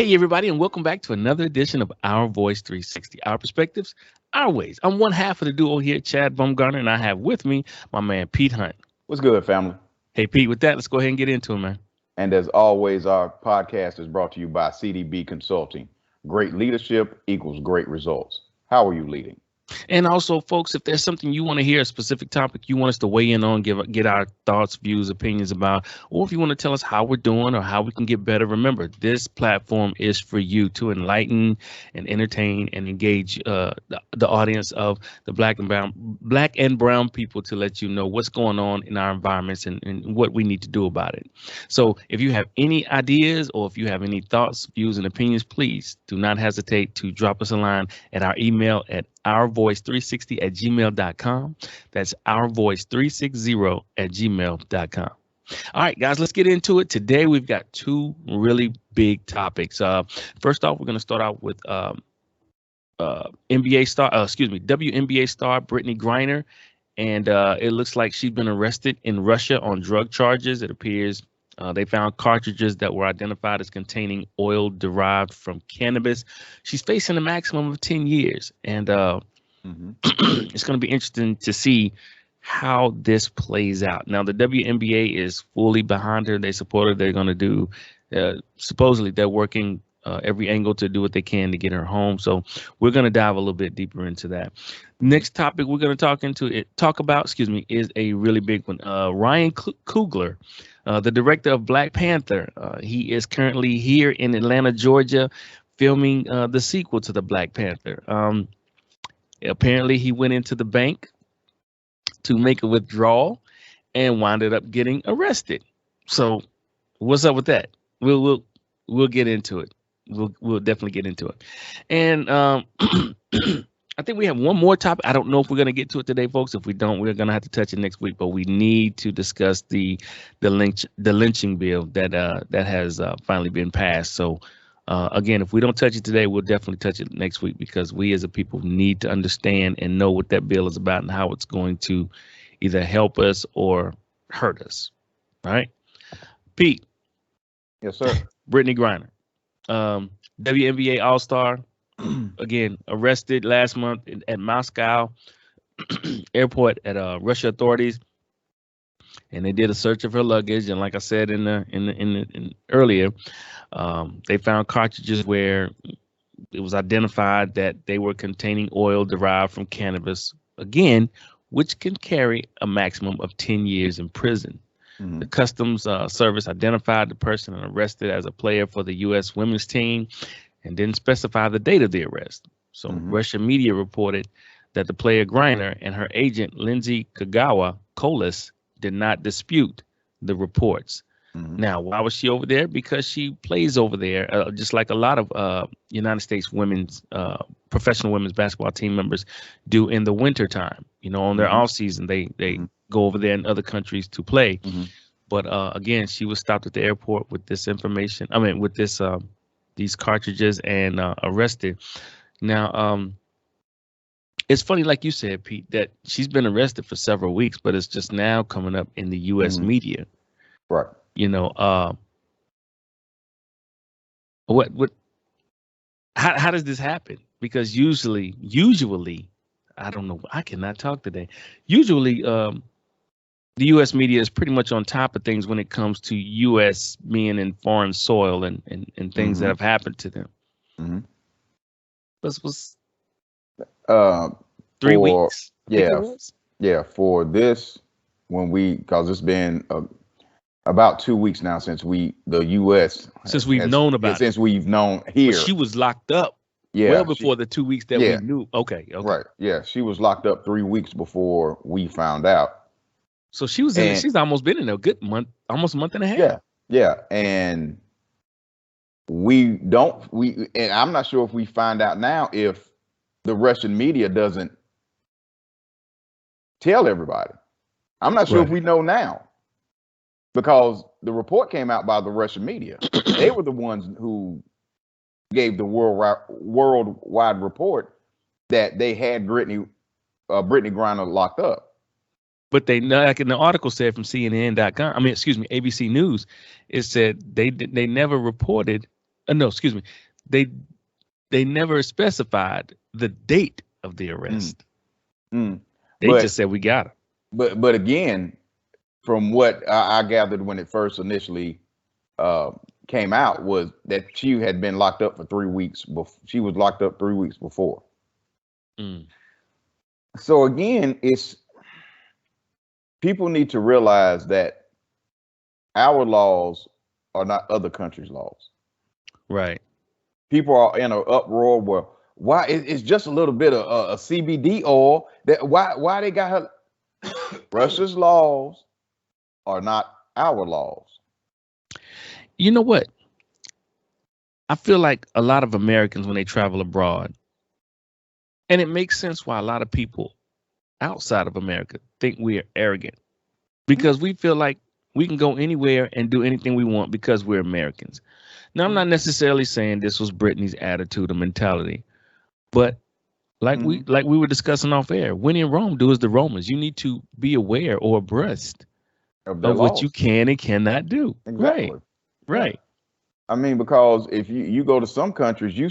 Hey, everybody, and welcome back to another edition of Our Voice 360, Our Perspectives, Our Ways. I'm one half of the duo here, Chad Bumgarner, and I have with me my man, Pete Hunt. What's good, family? Hey, Pete, with that, let's go ahead and get into it, man. And as always, our podcast is brought to you by CDB Consulting. Great leadership equals great results. How are you leading? And also, folks, if there's something you want to hear, a specific topic you want us to weigh in on, get our thoughts, views, opinions about, or if you want to tell us how we're doing or how we can get better, remember, this platform is for you to enlighten and entertain and engage the audience of the black and brown people to let you know what's going on in our environments and what we need to do about it. So if you have any ideas or if you have any thoughts, views, and opinions, please do not hesitate to drop us a line at our email at ourvoice360@gmail.com. That's ourvoice360@gmail.com. All right, guys, let's get into it. Today, we've got two really big topics. First off, we're going to start out with WNBA star Brittany Griner. And it looks like she's been arrested in Russia on drug charges. It appears they found cartridges that were identified as containing oil derived from cannabis. She's facing a maximum of 10 years. And it's going to be interesting to see how this plays out. Now, the WNBA is fully behind her. They support her. They're going to do, supposedly, they're working every angle to do what they can to get her home. So we're going to dive a little bit deeper into that. Next topic we're going to talk about is a really big one. Ryan Coogler, the director of Black Panther. He is currently here in Atlanta, Georgia, filming the sequel to the Black Panther. Apparently, he went into the bank to make a withdrawal and winded up getting arrested. So, what's up with that? We'll get into it. We'll definitely get into it. And I think we have one more topic. I don't know if we're going to get to it today, folks. If we don't, we're going to have to touch it next week. But we need to discuss the lynching bill that has finally been passed. So again, if we don't touch it today, we'll definitely touch it next week because we as a people need to understand and know what that bill is about and how it's going to either help us or hurt us. All right, Pete. Yes, sir. Brittany Griner, WNBA All-Star. Again, arrested last month at Moscow airport at Russia authorities, and they did a search of her luggage. And like I said in earlier, they found cartridges where it was identified that they were containing oil derived from cannabis. Again, which can carry a maximum of 10 years in prison. The Customs Service identified the person and arrested as a player for the U.S. women's team and didn't specify the date of the arrest. So Russian media reported that the player Griner and her agent Lindsay Kolis did not dispute the reports. Now, why was she over there? Because she plays over there, just like a lot of United States women's professional women's basketball team members do in the winter time. You know, on their off season, they go over there in other countries to play. But again, she was stopped at the airport with this information. I mean, with this these cartridges and arrested. Now, it's funny, like you said, Pete, that she's been arrested for several weeks, but it's just now coming up in the U.S. media. Right. You know, how does this happen? Because usually, I don't know, I cannot talk today. Usually, the U.S. media is pretty much on top of things when it comes to U.S. being in foreign soil and things that have happened to them. This was 3 weeks. Yeah. For this, because it's been about 2 weeks now since we've known about it. Since we've known here. But she was locked up well before the 2 weeks that we knew. Okay. Right. Yeah. She was locked up 3 weeks before we found out. So she was she's almost been in a good month, almost a month and a half. Yeah. And and I'm not sure if we find out now if the Russian media doesn't tell everybody. I'm not sure if we know now. Because the report came out by the Russian media. They were the ones who gave the worldwide report that they had Brittany Griner locked up. But they, like in the article said from CNN.com, ABC News, it said they never reported No, excuse me. They they never specified the date of the Mm, arrest. mm. They just But said we got him. but again, from what I gathered when it first initially uh, came out, was that she had been locked up for 3 weeks. She was locked up 3 weeks before. Mm, So again, it's people need to realize that our laws are not other countries' laws. right. People are in an uproar where why it's just a little bit of a CBD oil that why they got her. Russia's laws are not our laws. You know what? I feel like a lot of Americans when they travel abroad, and it makes sense why a lot of people outside of America think we are arrogant because we feel like we can go anywhere and do anything we want because we're Americans. Now, I'm not necessarily saying this was Brittany's attitude or mentality, but Mhm. like we were discussing off air, when in Rome, do as the Romans. You need to be aware or abreast Of their of what you laws. can and cannot do. Right, Exactly. Yeah. right, I mean, because if you go to some countries, you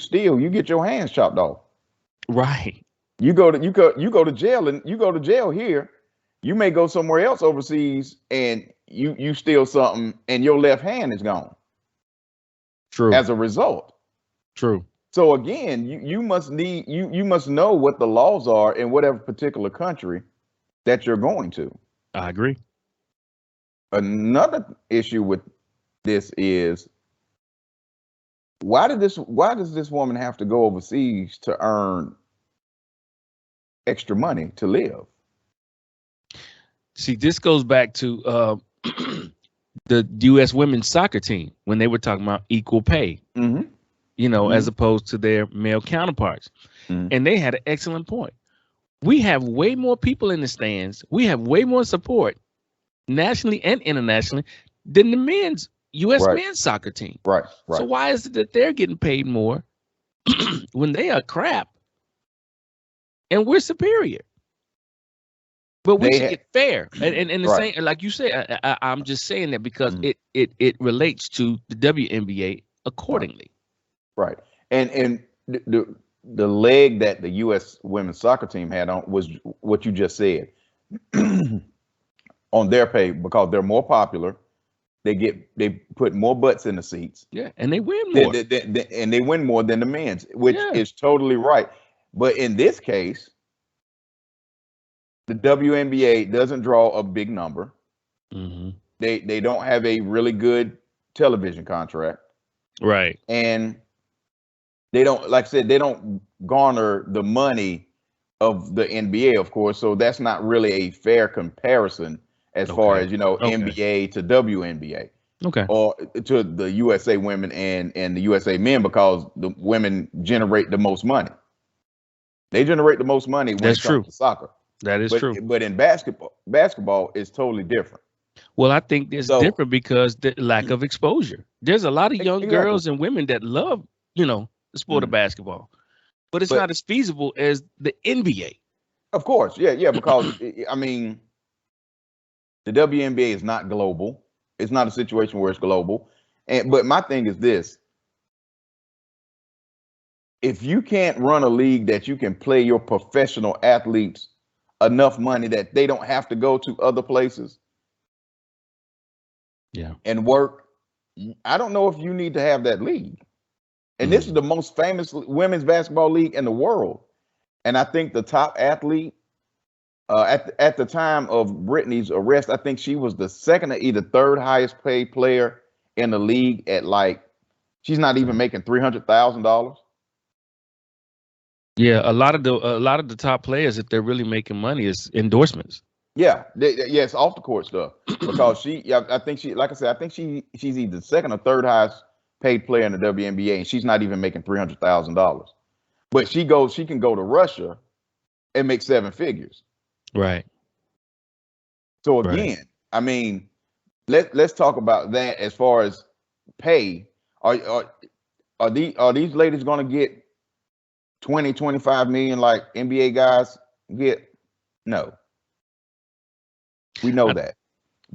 get your hands chopped off. right. You go to jail, and you go to jail here. You may go somewhere else overseas, and you steal something, and your left hand is gone True, as a result. true. So again, you must know what the laws are in whatever particular country that you're going to. I agree. Another issue with this is why does this woman have to go overseas to earn extra money to live? See, this goes back to the U.S. women's soccer team when they were talking about equal pay, Mm-hmm. as Mm-hmm. opposed to their male counterparts. Mm-hmm. And they had an excellent point. We have way more people in the stands. We have way more support nationally and internationally than the U.S. Right. men's soccer team. Right. So Right. why is it that they're getting paid more when they are crap and we're superior? But we should get fair. And the right. same, like you said, I'm just saying that because Mm-hmm. it relates to the WNBA Right. accordingly. Right. And the leg that the U.S. women's soccer team had on was what you just said on their pay because they're more popular. They put more butts in the seats. Yeah, and they win more. And they win more than the men's, which Yeah. is totally right. But in this case, the WNBA doesn't draw a big number. Hmm. They don't have a really good television contract, Right. and they don't, like I said, they don't garner the money of the NBA, of course. So that's not really a fair comparison as far Okay. as Okay. NBA to WNBA. Okay. Or to the USA women and the USA men because the women generate the most money. They generate the most money when That's it comes true. to soccer. That is true. But in basketball is totally different. Well, I think it's So different because the lack of exposure. There's a lot of young exactly. girls and women that love, the sport of Mm. basketball, but it's not But as feasible as the NBA. of course, yeah, because I mean the WNBA is not global. It's not a situation where it's global. But my thing is this: if you can't run a league that you can play your professional athletes enough money that they don't have to go to other places Yeah. and work, I don't know if you need to have that league. And this is the most famous women's basketball league in the world. And I think the top athlete at the time of Brittany's arrest, I think she was the second or either third highest paid player in the league at she's not even making $300,000. Yeah, a lot of the top players, if they're really making money, is endorsements. Yeah, yes, off the court stuff because I think like I said, I think she's either second or third highest paid player in the WNBA, and she's not even making $300,000. But she can go to Russia and make seven figures. Right. So Right. again, I mean, let's talk about that as far as pay. Are these ladies going to get 20, 25 million like NBA guys get? No, we know I, that.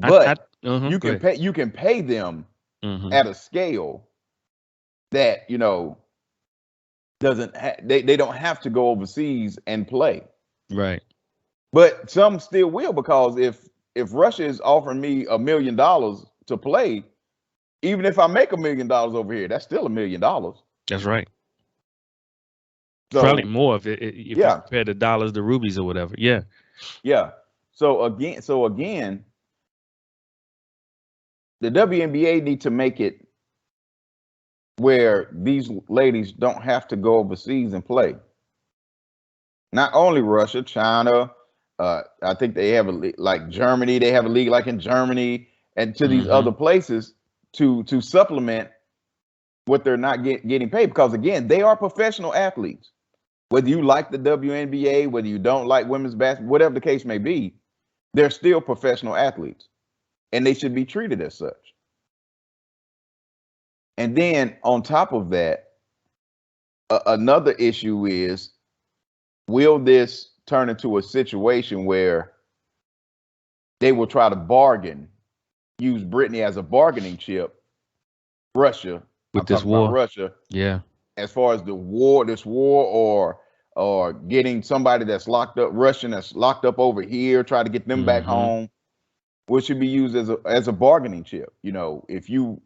I But go ahead. you can pay them Hmm. at a scale that, you know, they don't have to go overseas and play. Right. But some still will, because if Russia is offering me $1 million to play, even if I make $1 million over here, that's still $1 million. That's right. So, probably more if you yeah, compare the dollars to rubies or whatever. Yeah. yeah. So again, the WNBA need to make it where these ladies don't have to go overseas and play. Not only Russia, China, I think they have like Germany. They have a league like in Germany, and to these other places to supplement what they're not getting paid. Because again, they are professional athletes. Whether you like the WNBA, whether you don't like women's basketball, whatever the case may be, they're still professional athletes, and they should be treated as such. And then on top of that, another issue is, will this turn into a situation where they will try to bargain, use Brittany as a bargaining chip, Russia, with this war, Russia, yeah, as far as this war, or getting somebody that's locked up, Russian that's locked up over here, try to get them back home, which should be used as a bargaining chip. You know, if you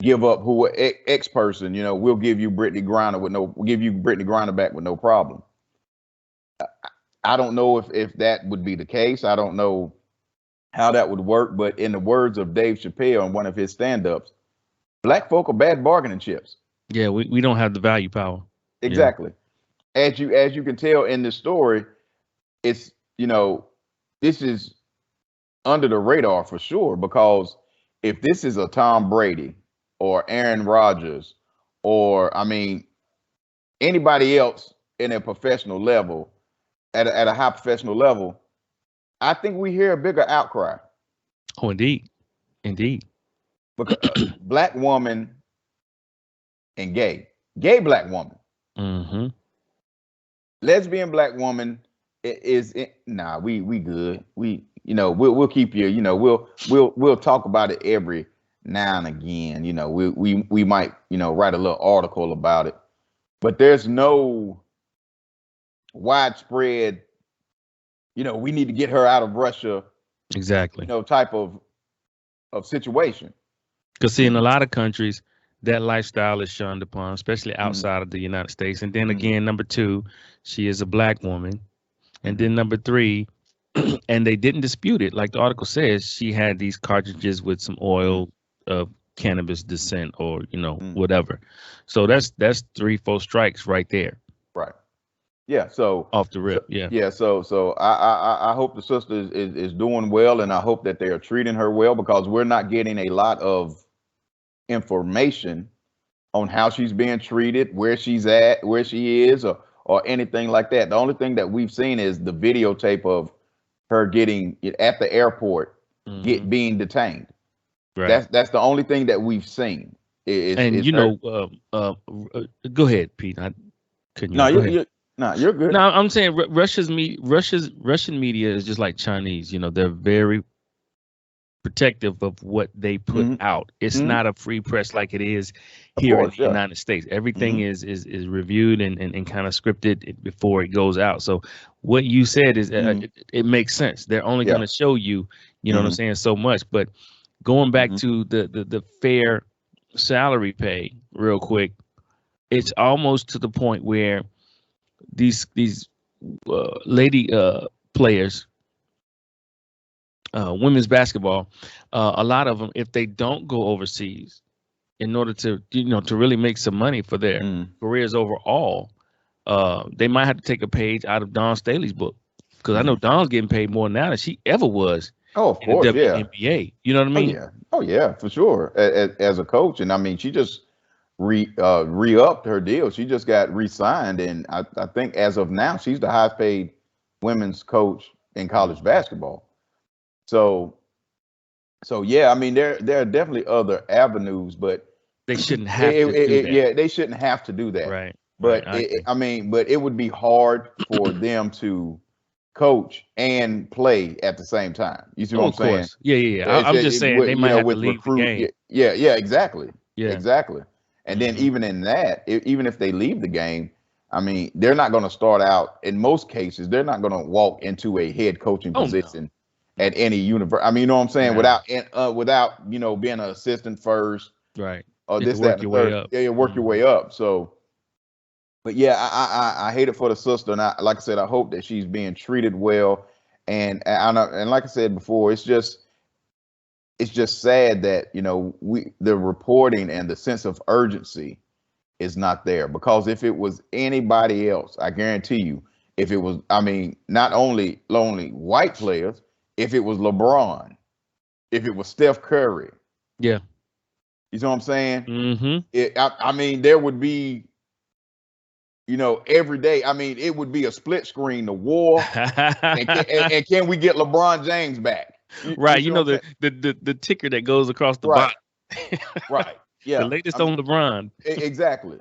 give up X person, you know, we'll give you Brittany Griner back with no problem. I don't know if that would be the case. I don't know how that would work, but in the words of Dave Chappelle in one of his stand-ups, black folk are bad bargaining chips. Yeah, we don't have the value power. Exactly. Yeah. As you can tell in the story, it's, you know, this is under the radar for sure, because if this is a Tom Brady or Aaron Rodgers, or I mean anybody else in a professional level, at a high professional level, I think we hear a bigger outcry. Oh, indeed. Because black woman and gay black woman, lesbian black woman we good. We'll keep you. You know, we'll talk about it every now and again. You know, we might, you know, write a little article about it, but there's no widespread, you know, we need to get her out of Russia. Exactly. You know, type of situation. Because see, in a lot of countries, that lifestyle is shunned upon, especially outside of the United States. And then again, number two, she is a black woman. And then number three, and they didn't dispute it. Like the article says, she had these cartridges with some oil of cannabis descent, or, you know, whatever. So that's 3-4 strikes right there. Right. Yeah. So off the rip. Yeah. Yeah. So I hope the sister is doing well, and I hope that they are treating her well, because we're not getting a lot of information on how she's being treated, where she's at, where she is, or anything like that. The only thing that we've seen is the videotape of her getting at the airport, being detained. Right. That's the only thing that we've seen. Go ahead, Pete. You're good. No, I'm saying Russian media is just like Chinese. You know, they're very protective of what they put out. It's not a free press like it is here in the United States. Everything is reviewed and kind of scripted before it goes out. So what you said is it makes sense. They're only going to show you, you know what I'm saying, so much. But going back to the fair salary pay real quick, it's almost to the point where these lady players, women's basketball, a lot of them, if they don't go overseas in order to, you know, to really make some money for their careers overall, they might have to take a page out of Dawn Staley's book, because I know Dawn's getting paid more now than she ever was. Oh, of course, in the WNBA. You know what I mean? Oh yeah, for sure. As a coach, and I mean, she just re-upped her deal. She just got re-signed, and I think as of now, she's the highest paid women's coach in college basketball. So yeah, I mean, there are definitely other avenues, but they shouldn't have to do that. Yeah, they shouldn't have to do that. Right. But but it would be hard for them to coach and play at the same time. You see what I'm saying? Yeah. I'm just saying they might have to leave the game. Yeah, exactly. Yeah. Exactly. And then even in that, even if they leave the game, I mean, they're not going to start out. In most cases, they're not going to walk into a head coaching position at any university. I mean, you know what I'm saying? Without being an assistant first, right? Or this, work that, and your the third. way up. Yeah, you work your way up. So, but yeah, I hate it for the sister, and like I said, I hope that she's being treated well. And like I said before, it's just sad that the reporting and the sense of urgency is not there, because if it was anybody else, I guarantee you, if it was, I mean, not only white players, if it was LeBron, if it was Steph Curry, Yeah. you know what I'm saying? Mm-hmm. I mean, there would be, every day. I mean, it would be a split screen, the war, and can we get LeBron James back? Right. The ticker that goes across the right. bottom. Right. Yeah. The latest on LeBron. Exactly.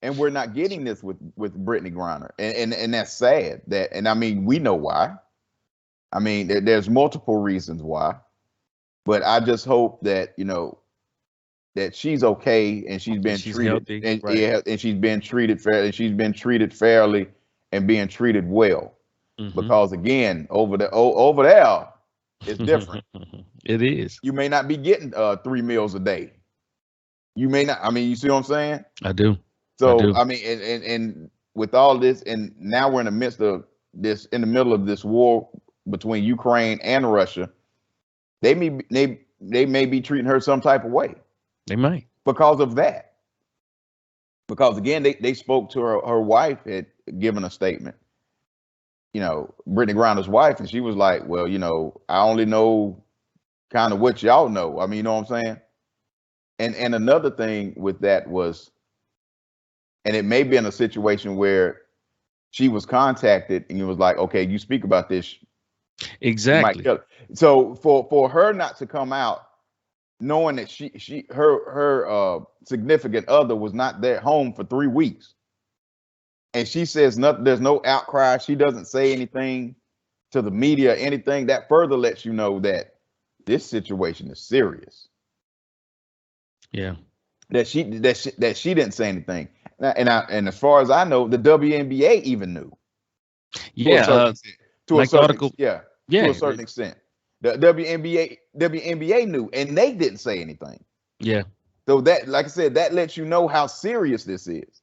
And we're not getting this with Brittany Griner, and that's sad. And I mean, we know why. I mean, there's multiple reasons why, but I just hope that that she's okay and she's been treated, healthy, and right. and she's been treated fairly. She's been treated fairly and being treated well. Because again, over there, it's different. It is. You may not be getting 3 meals a day. You may not. I mean, you see what I'm saying? I do. So I mean, and with all this, and now we're in the midst of this, in the middle of this war between Ukraine and Russia. They may be treating her some type of way. They might, because of that. Because again, they spoke to her wife, had given a statement. Brittany Griner's wife, and she was like, "Well, I only know kind of what y'all know." I mean, you know what I'm saying? And another thing with that was, and it may be in a situation where she was contacted and it was like, okay, you speak about this. Exactly. So for her not to come out knowing that her significant other was not there home for 3 weeks, and she says nothing, there's no outcry, she doesn't say anything to the media, anything, that further lets you know that this situation is serious. Yeah. That she didn't say anything. And as far as I know, the WNBA even knew. Yeah. To a certain extent. The WNBA knew, and they didn't say anything. Yeah. So that, like I said, that lets you know how serious this is.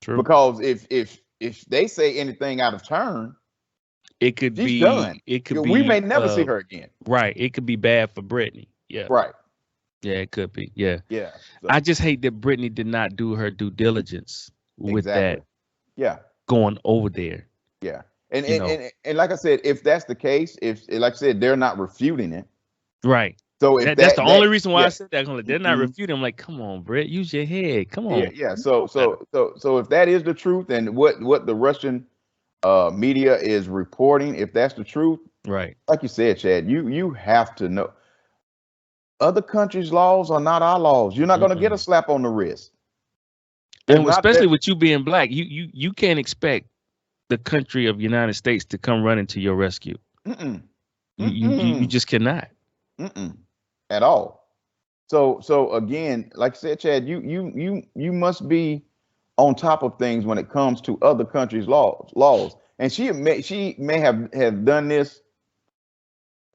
True. Because if they say anything out of turn, it could be done. It could be. We may never see her again. Right. It could be bad for Brittany. Yeah. Right. Yeah, it could be. Yeah. Yeah. So. I just hate that Brittany did not do her due diligence with that. Yeah. Going over there. Yeah. And like I said, if that's the case, if like I said, they're not refuting it. Right. So if that's the only reason why I said that. They're not refuting. I'm like, come on, Britt, use your head. Come on. Yeah. So if that is the truth, and what the Russian media is reporting, if that's the truth, right? Like you said, Chad, you have to know. Other countries' laws are not our laws. You're not going to get a slap on the wrist. And especially with you being black, you can't expect the country of United States to come running to your rescue. You just cannot. At all. So again, like I said, Chad, you must be on top of things when it comes to other countries' laws. And she may have done this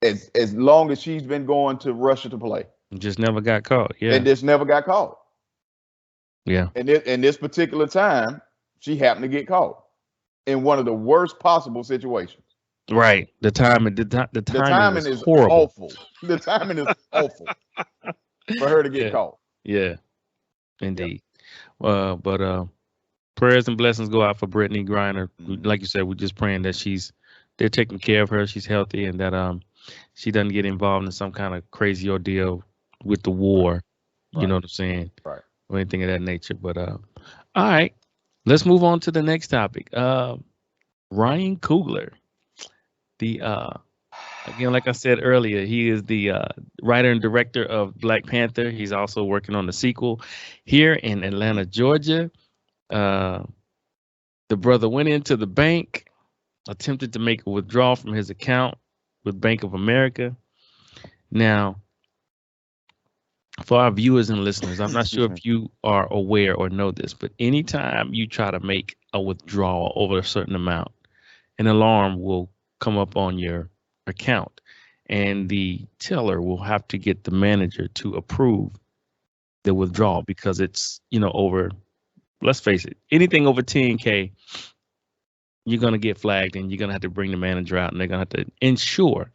as long as she's been going to Russia to play. Just never got caught. Yeah. And just never got caught. Yeah. And in this particular time, she happened to get caught in one of the worst possible situations. Right. The timing is horrible. Awful. The timing is awful for her to get caught. Yeah. Indeed. Yeah. But prayers and blessings go out for Brittany Griner. Like you said, we're just praying that they're taking care of her. She's healthy, and that she doesn't get involved in some kind of crazy ordeal with the war. Right. You know what I'm saying? Right. Or anything of that nature. But all right. Let's move on to the next topic. Ryan Coogler. Again, like I said earlier, he is the writer and director of Black Panther. He's also working on the sequel here in Atlanta, Georgia. The brother went into the bank, attempted to make a withdrawal from his account with Bank of America. Now, For our viewers and listeners, I'm not sure if you are aware or know this, but anytime you try to make a withdrawal over a certain amount, an alarm will come up on your account, and the teller will have to get the manager to approve the withdrawal because it's, over, let's face it, anything over 10K, you're going to get flagged and you're going to have to bring the manager out and they're going to have to ensure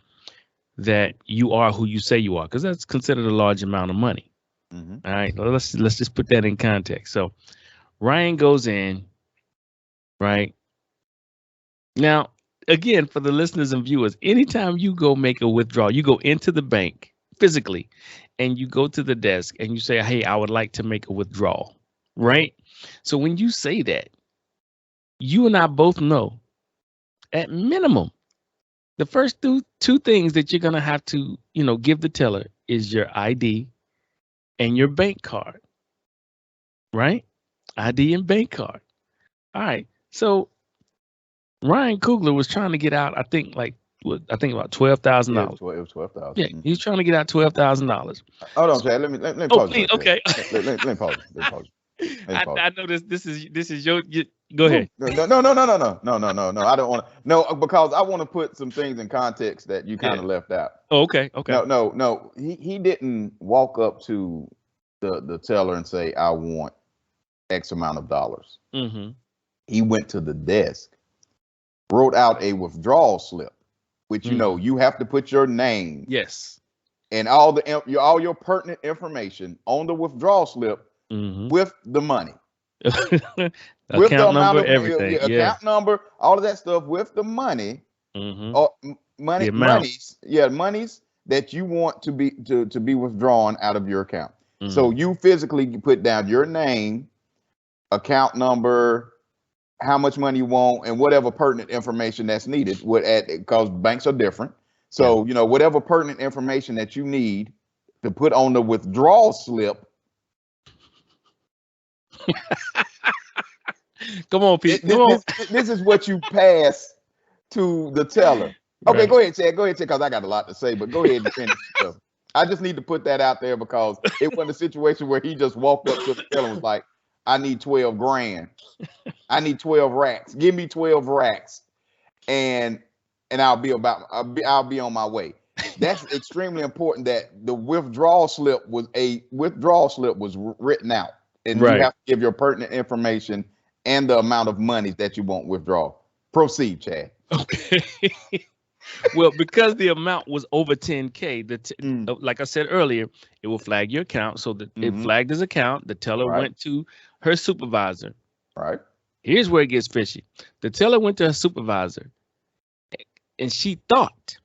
that you are who you say you are, because that's considered a large amount of money. Mm-hmm. All right, well, let's just put that in context. So Ryan goes in, right? Now, again, for the listeners and viewers, anytime you go make a withdrawal, you go into the bank physically and you go to the desk and you say, hey, I would like to make a withdrawal, right? So when you say that, you and I both know at minimum, the first two things that you're going to have to, give the teller is your ID and your bank card, right? ID and bank card. All right. So Ryan Coogler was trying to get out, I think about $12,000. Yeah, it was 12,000. Yeah, he's trying to get out $12,000. Hold on, Chad. Let me Oh, pause. please, Right okay. let me pause. Let me pause. I know this is your go ahead. No. I don't want to. No, because I want to put some things in context that you kind of left out. Oh, okay. No. He didn't walk up to the teller and say, I want X amount of dollars. Mm-hmm. He went to the desk, wrote out a withdrawal slip, which you have to put your name, yes, and all your pertinent information on the withdrawal slip with the money, with the amount number, of everything, account number, all of that stuff with the money, or monies that you want to be withdrawn out of your account. So you physically put down your name, account number, how much money you want, and whatever pertinent information that's needed. Because banks are different. So whatever pertinent information that you need to put on the withdrawal slip. Come on, Pete. Come on. This is what you pass to the teller. Okay, right. Go ahead, Chad, because I got a lot to say, but go ahead and finish. I just need to put that out there because it wasn't a situation where he just walked up to the teller and was like, I need 12 grand. I need 12 racks. Give me 12 racks. And I'll be on my way. That's extremely important that the withdrawal slip was written out. And you have to give your pertinent information and the amount of money that you want withdraw. Proceed, Chad. Okay. Well, because the amount was over 10K, like I said earlier, it will flag your account. So that it flagged his account. The teller went to her supervisor. Right. Here's where it gets fishy. The teller went to her supervisor, and she thought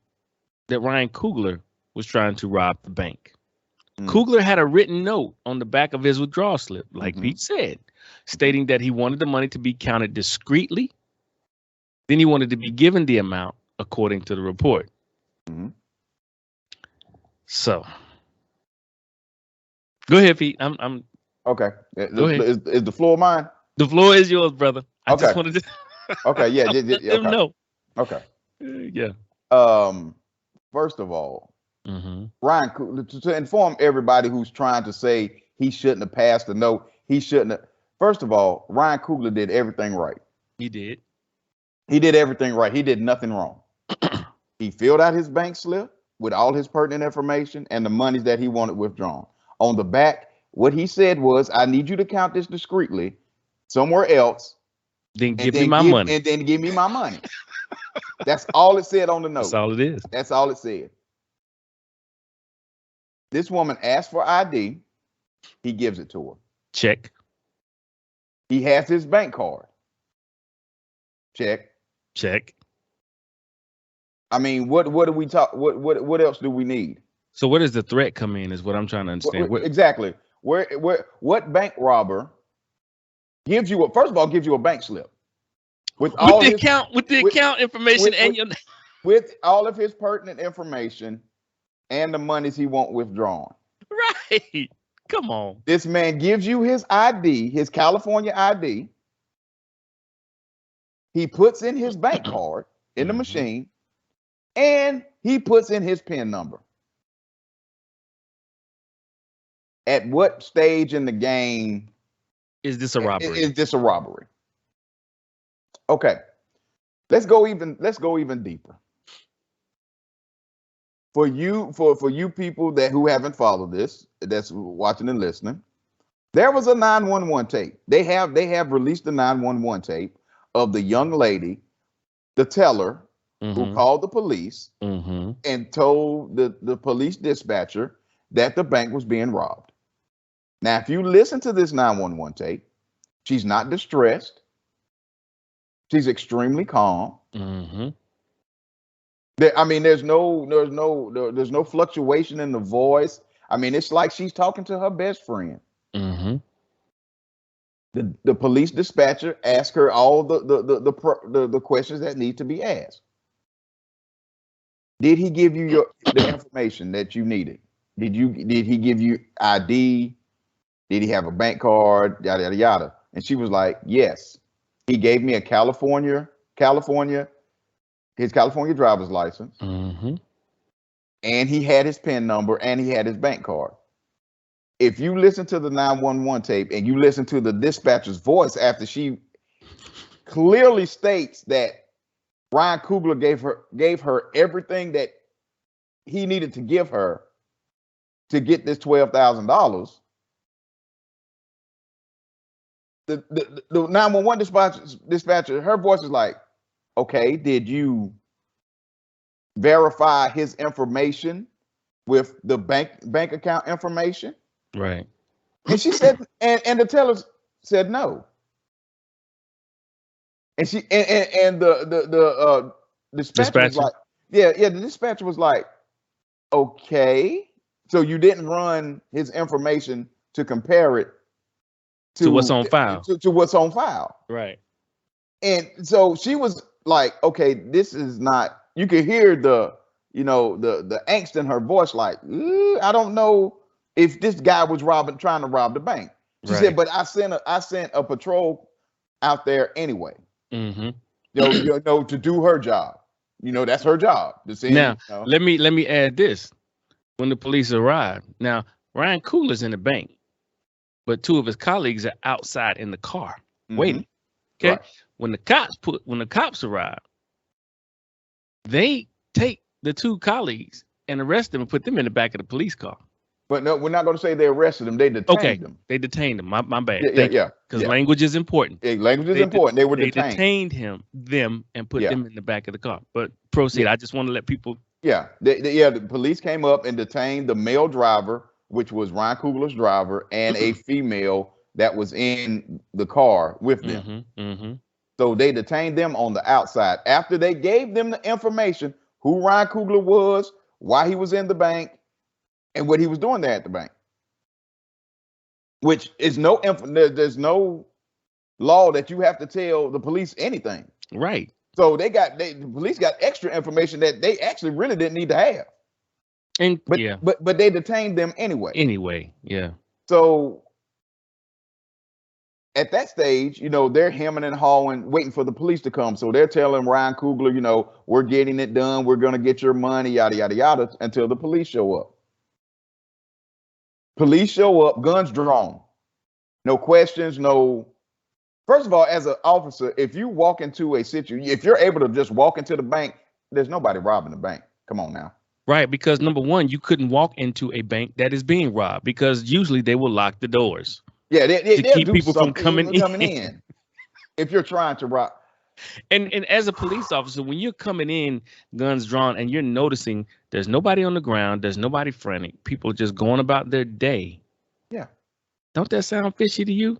that Ryan Coogler was trying to rob the bank. Coogler had a written note on the back of his withdrawal slip, like Pete said, stating that he wanted the money to be counted discreetly. Then he wanted to be given the amount according to the report. So, go ahead, Pete. I'm okay. Go ahead. Is the floor mine? The floor is yours, brother. I just wanted to. Okay. Yeah. Okay. No. Okay. Yeah. First of all, Ryan, to inform everybody who's trying to say he shouldn't have passed the note, he shouldn't have. First of all, Ryan Coogler did everything right. He did. He did everything right. He did nothing wrong. He filled out his bank slip with all his pertinent information and the monies that he wanted withdrawn. On the back, what he said was, I need you to count this discreetly somewhere else. Then give me my money. And then give me my money. That's all it said on the note. That's all it is. That's all it said. This woman asked for ID. He gives it to her. Check. He has his bank card. Check. I mean, what do we talk? What else do we need? So where does the threat come in? Is what I'm trying to understand. Exactly. What bank robber gives you first of all gives you a bank slip with the account information and your with all of his pertinent information and the monies he won't withdrawn. Right. Come on. This man gives you his ID, his California ID. He puts in his bank card in the machine, and he puts in his PIN number. At what stage in the game is this a robbery? Is this a robbery? Okay, let's go even deeper. For you people who haven't followed this, that's watching and listening, there was a 911 tape. They have released the 911 tape of the young lady, the teller, who called the police and told the police dispatcher that the bank was being robbed. Now, if you listen to this 911 tape, she's not distressed. She's extremely calm. I mean, there's no fluctuation in the voice. I mean, it's like she's talking to her best friend. The police dispatcher asked her all the questions that need to be asked. Did he give you the information that you needed? Did he give you ID? Did he have a bank card? Yada yada yada. And she was like, yes. He gave me a California driver's license. And he had his PIN number and he had his bank card. If you listen to the 911 tape and you listen to the dispatcher's voice after she clearly states that Ryan Coogler gave her everything that he needed to give her to get this $12,000, the 911 dispatcher, her voice is like, okay, did you verify his information with the bank account information? Right. And she said, and the teller said no. And she and the dispatcher was like, yeah, the dispatcher was like, okay, so you didn't run his information to compare it to what's on file. To what's on file. Right. And so she was like, okay, this is not, you could hear the angst in her voice, like, I don't know if this guy was trying to rob the bank. She said, but I sent a patrol out there anyway. To do her job. That's her job. Now, let me add this. When the police arrived, now Ryan Coogler's in the bank, but two of his colleagues are outside in the car waiting. Okay. Right. When the cops arrive, they take the two colleagues and arrest them and put them in the back of the police car. But no, we're not going to say they arrested them. They detained them. They detained them. My bad. Yeah. Because language is important. Yeah, language is important. They were detained. They detained them and put them in the back of the car. But proceed. Yeah. I just want to let people. Yeah. The police came up and detained the male driver, which was Ryan Coogler's driver, and a female that was in the car with them. So they detained them on the outside after they gave them the information who Ryan Coogler was, why he was in the bank, and what he was doing there at the bank. Which is there's no law that you have to tell the police anything. Right. So the police got extra information that they actually really didn't need to have. But they detained them anyway. Yeah. So at that stage, they're hemming and hawing, waiting for the police to come. So they're telling Ryan Coogler, we're getting it done. We're going to get your money, yada, yada, yada, until the police show up. Police show up, guns drawn. No questions, no. First of all, as an officer, if you walk into a situation, if you're able to just walk into the bank, there's nobody robbing the bank. Come on now. Right, because number one, you couldn't walk into a bank that is being robbed because usually they will lock the doors. Yeah, to keep people from coming in. If you're trying to rob. And as a police officer, when you're coming in, guns drawn, and you're noticing there's nobody on the ground, there's nobody frantic, people just going about their day. Yeah. Don't that sound fishy to you?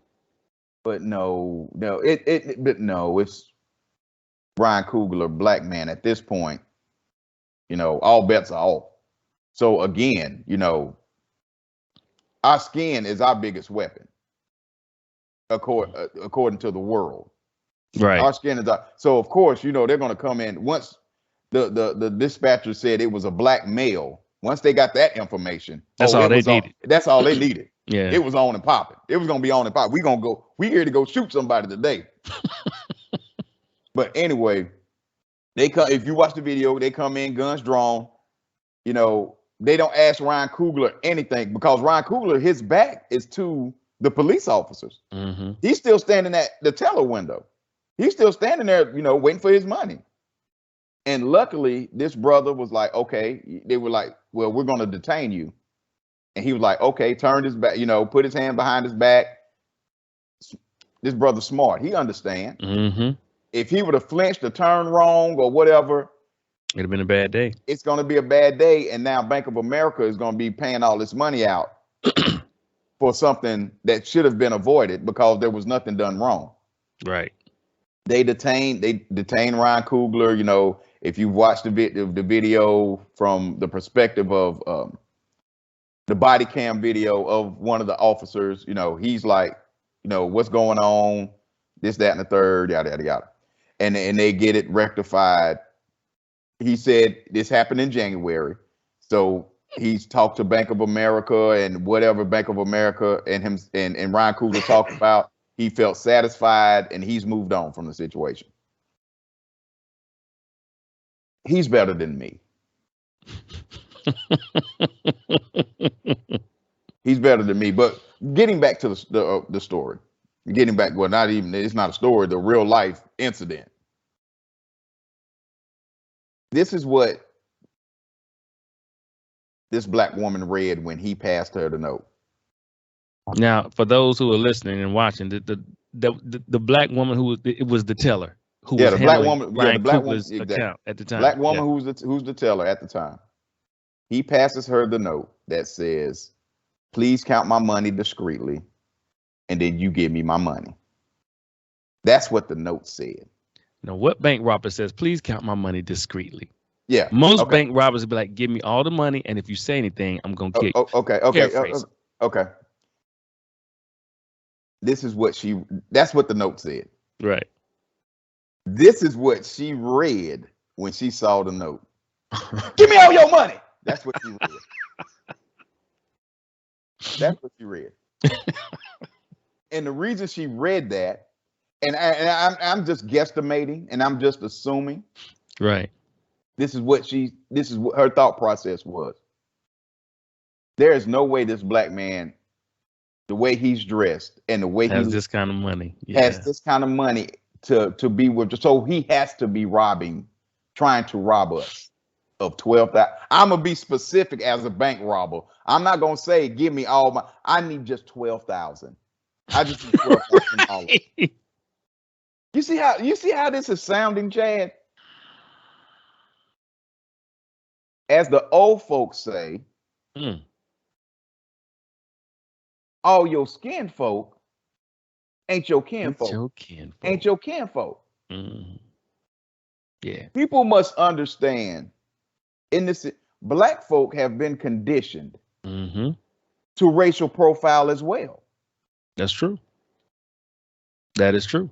But no, it's Ryan Coogler, black man at this point. All bets are off. So again, our skin is our biggest weapon, according to the world. Right. Our skin is so of course, they're going to come in once the dispatcher said it was a black male. Once they got that information, that's all they needed. That's all they needed. Yeah. It was on and popping. It was going to be on and popping. We here to go shoot somebody today. But anyway, they come, if you watch the video, they come in guns drawn, they don't ask Ryan Coogler anything because Ryan Coogler, his back is to the police officers. Mm-hmm. He's still standing at the teller window. He's still standing there, waiting for his money. And luckily, this brother was like, okay. They were like, well, we're going to detain you. And he was like, okay, turned his back, put his hand behind his back. This brother's smart. He understands. Mm-hmm. If he would have flinched or turned wrong or whatever, it'd have been a bad day. It's going to be a bad day. And now Bank of America is going to be paying all this money out for something that should have been avoided because there was nothing done wrong. Right. They detained Ryan Coogler. If you've watched the video from the perspective of the body cam video of one of the officers, he's like, what's going on? This, that, and the third, yada, yada, yada. And they get it rectified. He said this happened in January. So he's talked to Bank of America and whatever Bank of America and him and Ryan Coogler talked about. He felt satisfied and he's moved on from the situation. He's better than me. He's better than me. But getting back to the story, it's not a story, the real life incident. This is what this black woman read when he passed her the note. Now, for those who are listening and watching, the black woman it was the teller who was the black woman, Ryan the black Coogler's woman account at the time. Black woman who's the teller at the time. He passes her the note that says, "Please count my money discreetly, and then you give me my money." That's what the note said. Now, what bank robber says, "Please count my money discreetly"? Yeah. Most bank robbers would be like, "Give me all the money, and if you say anything, I'm gonna kill you." Okay. That's what the note said. Right. This is what she read when she saw the note. Give me all your money. That's what she read. That's what she read. And the reason she read that, and I'm just guesstimating and I'm just assuming. Right. This is what her thought process was. There is no way this black man, the way he's dressed and the way has this kind of money. Has this kind of money to be with. So he has to be trying to rob us of 12,000. I'm gonna be specific as a bank robber. I'm not gonna say give me all my. I need just 12,000. I just need $12,000. You see how this is sounding, Chad? As the old folks say, all your skin folk ain't your kinfolk. Ain't your kinfolk. Mm. Yeah. People must understand in this, black folk have been conditioned to racial profile as well. That's true. That is true.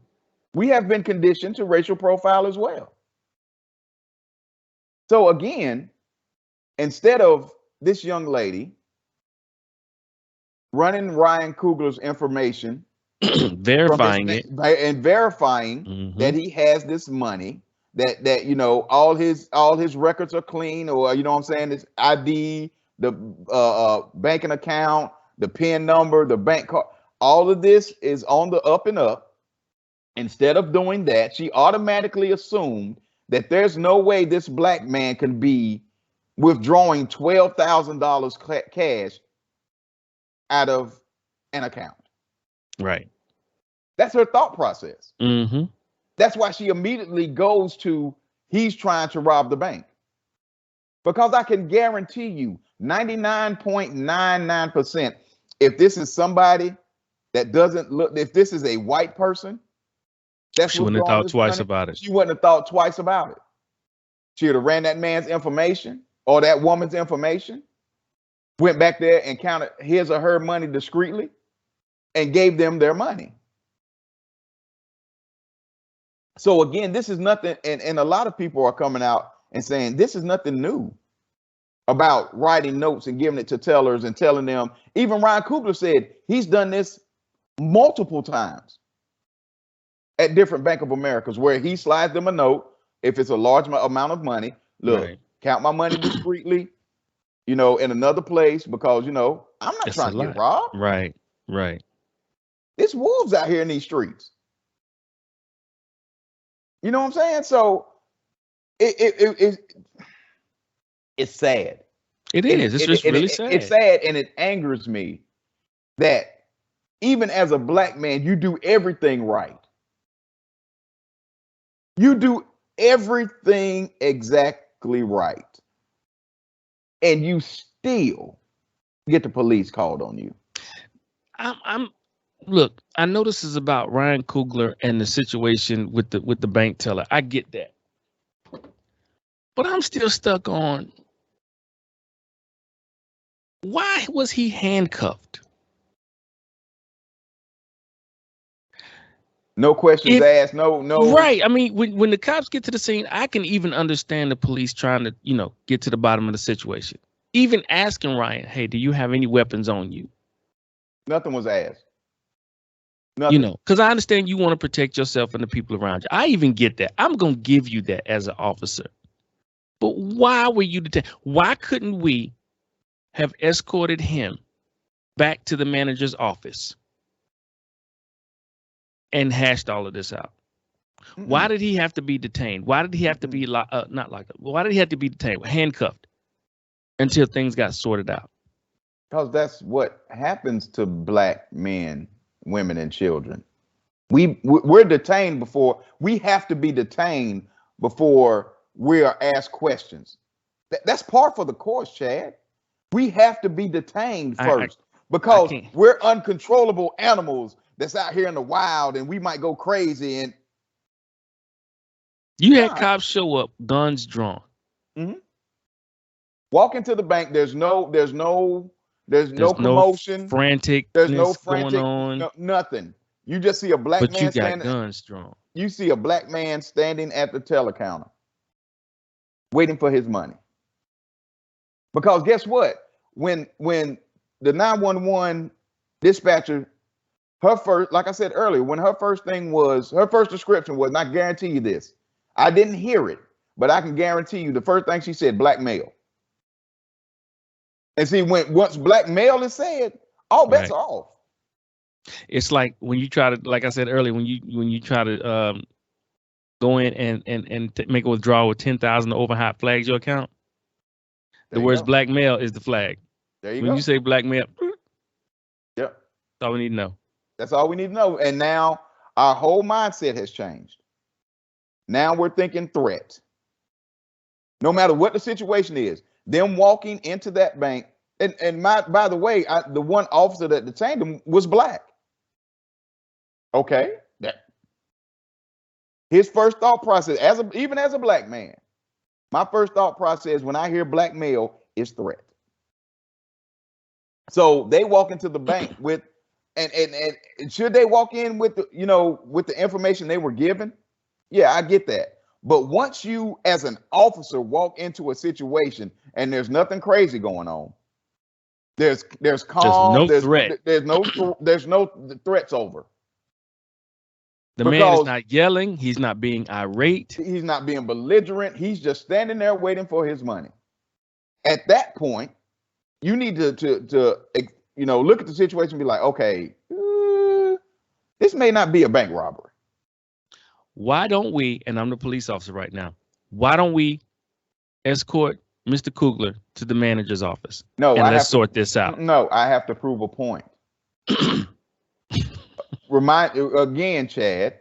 We have been conditioned to racial profile as well. So again, instead of this young lady running Ryan Coogler's information, verifying it, and verifying that he has this money, that all his records are clean, or what I'm saying, his ID, the banking account, the PIN number, the bank card, all of this is on the up and up. Instead of doing that, she automatically assumed that there's no way this black man can be withdrawing $12,000 cash out of an account. Right. That's her thought process. Mm-hmm. That's why she immediately goes to, he's trying to rob the bank. Because I can guarantee you 99.99%, if this is somebody that doesn't look, if this is a white person, she wouldn't have thought twice about it. She wouldn't have thought twice about it. She would have ran that man's information or that woman's information, went back there and counted his or her money discreetly and gave them their money. So again, this is nothing, and a lot of people are coming out and saying this is nothing new about writing notes and giving it to tellers and telling them. Even Ryan Coogler said he's done this multiple times at different Bank of Americas, where he slides them a note if it's a large amount of money. Look, count my money discreetly. in another place because, I'm not It's a trying to get lot. robbed. Right. Right. It's wolves out here in these streets. You know what I'm saying? So it's sad. It is. It's just really sad. It's sad, and it angers me that even as a black man, you do everything right. You do everything exactly right. And you still get the police called on you. Look, I know this is about Ryan Coogler and the situation with the bank teller. I get that. But I'm still stuck on, why was he handcuffed? No questions asked. No. Right. I mean, when the cops get to the scene, I can even understand the police trying to, get to the bottom of the situation. Even asking Ryan, hey, do you have any weapons on you? Nothing was asked. Nothing. Because I understand you want to protect yourself and the people around you. I even get that. I'm going to give you that as an officer. But why were you detained? Why couldn't we have escorted him back to the manager's office and hashed all of this out? Mm-mm. Why did he have to be detained? Why did he have to be not locked up? Why did he have to be detained, handcuffed until things got sorted out? Because that's what happens to black men, women, and children. We're detained before we have to be detained before we are asked questions. That's par for the course, Chad. We have to be detained first because we're uncontrollable animals that's out here in the wild, and we might go crazy. And you had cops show up, guns drawn. Mm-hmm. Walk into the bank. There's no commotion. There's no frantic going on. Nothing. You just see a black man standing. Guns drawn. You see a black man standing at the teller counter, waiting for his money. Because guess what? When the 911 dispatcher, like I said earlier, when her first description was, and I guarantee you this, I didn't hear it, but I can guarantee you the first thing she said, black male. And see, once black male is said, all bets are off. It's like when you try to, like I said earlier, when you try to go in and make a withdrawal with 10,000 over hot flags your account. The words black male is the flag. There you go. When you say black male, yep. That's all we need to know. That's all we need to know. And now our whole mindset has changed. Now we're thinking threat. No matter what the situation is, them walking into that bank, and by the way, the one officer that detained him was black. Okay. His first thought process, even as a black man, my first thought process when I hear black male is threat. So they walk into the bank with, and should they walk in with with the information they were given? Yeah, I get that. But once you, as an officer, walk into a situation and there's nothing crazy going on, there's calm. There's no threat. There's no threats over. The man is not yelling. He's not being irate. He's not being belligerent. He's just standing there waiting for his money. At that point, you need to look at the situation and be like, okay, this may not be a bank robbery. Why don't we, and I'm the police officer right now, why don't we escort Mr. Coogler to the manager's office? No, let's sort this out. No, I have to prove a point. Remind again, Chad,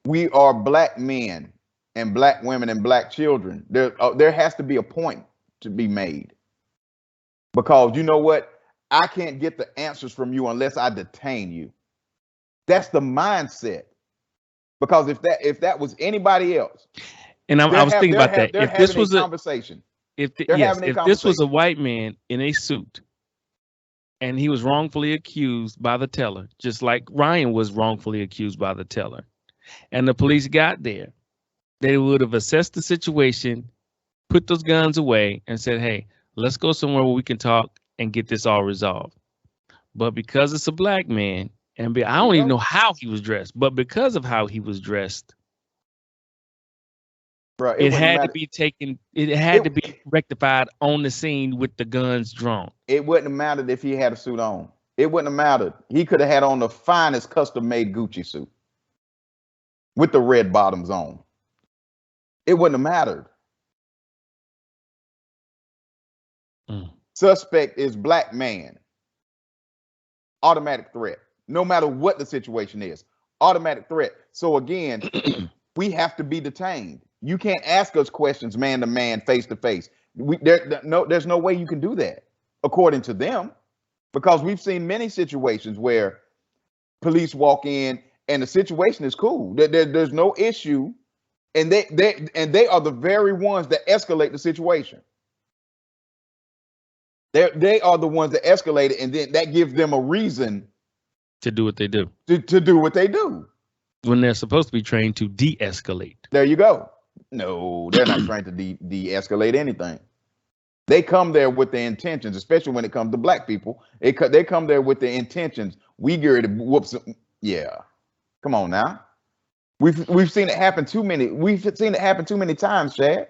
we are black men and black women and black children. There has to be a point to be made. Because you know what? I can't get the answers from you unless I detain you. That's the mindset. Because if that was anybody else, and I was thinking about that. If this was a conversation, if this was a white man in a suit, and he was wrongfully accused by the teller, just like Ryan was wrongfully accused by the teller, and the police got there, they would have assessed the situation, put those guns away, and said, "Hey, let's go somewhere where we can talk and get this all resolved." But because it's a black man, and I don't even know how he was dressed, but because of how he was dressed, Bro, It had to be taken. It had to be rectified on the scene with the guns drawn. It wouldn't have mattered if he had a suit on. It wouldn't have mattered. He could have had on the finest custom-made Gucci suit with the red bottoms on. It wouldn't have mattered. Suspect is black man. Automatic threat. No matter what the situation is. Automatic threat. So again, we have to be detained. You can't ask us questions man to man, face to face. There's no way you can do that, according to them, because we've seen many situations where police walk in and the situation is cool. There's no issue, and they are the very ones that escalate the situation. They are the ones that escalate it, and then that gives them a reason to do what they do. To do what they do. When they're supposed to be trained to de-escalate. There you go. No, they're not trained to de-escalate anything. They come there with the intentions, especially when it comes to black people. They come there with the intentions. We get ready to whoop some. Yeah, come on now. We've seen it happen too many. We've seen it happen too many times, Chad.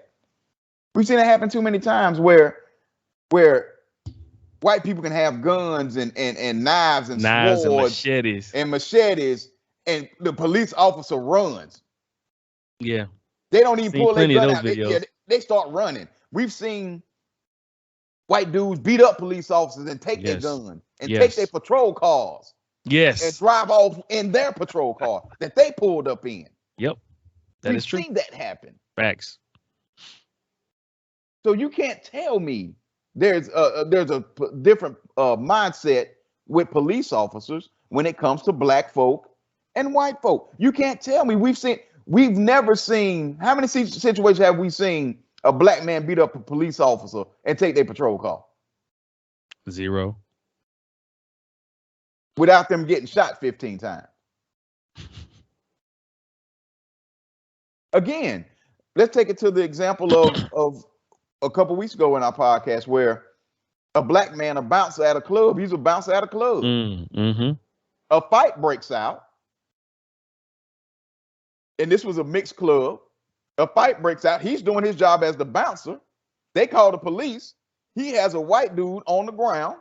We've seen it happen too many times where white people can have guns and knives and swords and machetes, and the police officer runs. Yeah. They don't even pull their gun out. They start running. We've seen white dudes beat up police officers and take their gun and take their patrol cars. Yes. And drive off in their patrol car that they pulled up in. Yep. That is true. We've seen that happen. Facts. So you can't tell me there's a different mindset with police officers when it comes to black folk and white folk. You can't tell me. We've never seen, how many situations have we seen a black man beat up a police officer and take their patrol car? 0. Without them getting shot 15 times. Again, let's take it to the example of a couple weeks ago in our podcast where a black man, a bouncer at a club, he's a bouncer at a club. Mm-hmm. A fight breaks out. And this was a mixed club. A fight breaks out. He's doing his job as the bouncer. They call the police. He has a white dude on the ground.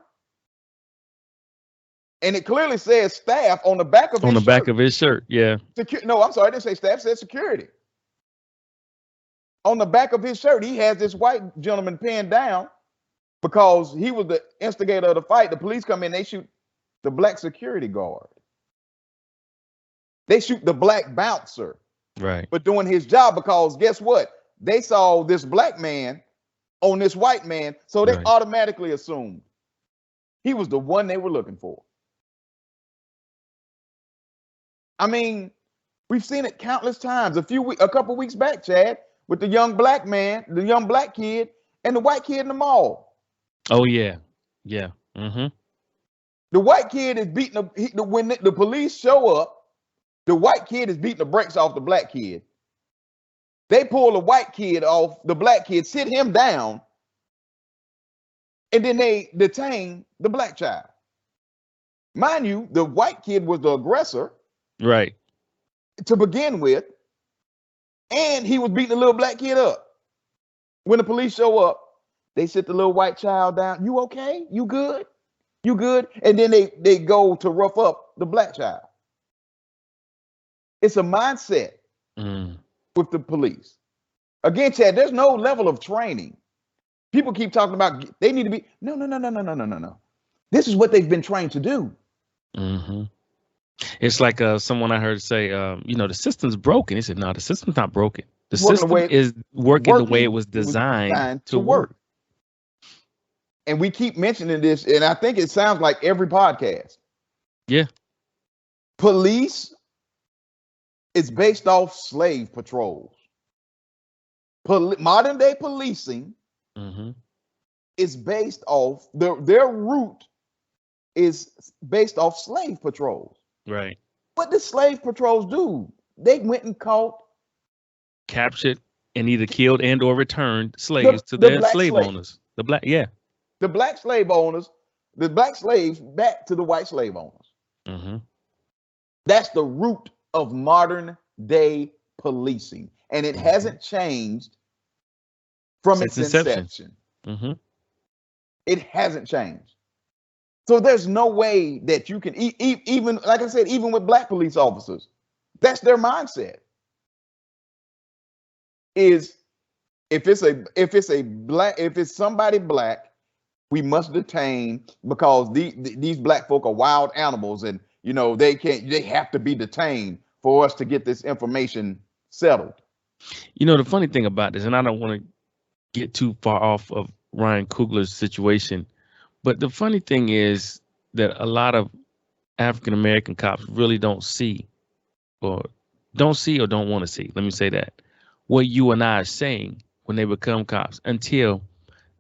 And it clearly says staff on the back of his shirt. On the back of his shirt, yeah. No, I'm sorry, I didn't say staff, it said security. On the back of his shirt, he has this white gentleman pinned down because he was the instigator of the fight. The police come in, they shoot the black security guard. They shoot the black bouncer. Right. For doing his job, because guess what? They saw this black man on this white man, so they automatically assumed he was the one they were looking for. I mean, we've seen it countless times. A couple weeks back, Chad, with the young black man, the young black kid, and the white kid in the mall. Oh yeah, yeah. Mm-hmm. The white kid is beating when the police show up. The white kid is beating the brakes off the black kid. They pull the white kid off the black kid, sit him down, and then they detain the black child. Mind you, the white kid was the aggressor. Right. To begin with, and he was beating the little black kid up. When the police show up, they sit the little white child down. You okay? You good? You good? And then they go to rough up the black child. It's a mindset with the police. Again, Chad, there's no level of training. People keep talking about they need to be. No. This is what they've been trained to do. Mm-hmm. It's like someone I heard say, the system's broken. He said, no, the system's not broken. The system is working the way it was designed to work. And we keep mentioning this, and I think it sounds like every podcast. Yeah. Police is based off slave patrols. Modern day policing is based off, their route is based off slave patrols. Right. What did slave patrols do? They went and captured and either killed and or returned slaves to their slave owners. The black slave owners, the black slaves back to the white slave owners. Mm-hmm. That's the root of modern day policing. and it hasn't changed from Since its inception. It hasn't changed. So there's no way that you can even, like I said, even with black police officers, that's their mindset. Is if it's somebody black, we must detain because these black folk are wild animals, and they have to be detained for us to get this information settled. The funny thing about this, and I don't want to get too far off of Ryan Coogler's situation, but the funny thing is that a lot of African American cops really don't see or don't want to see, let me say that, what you and I are saying when they become cops until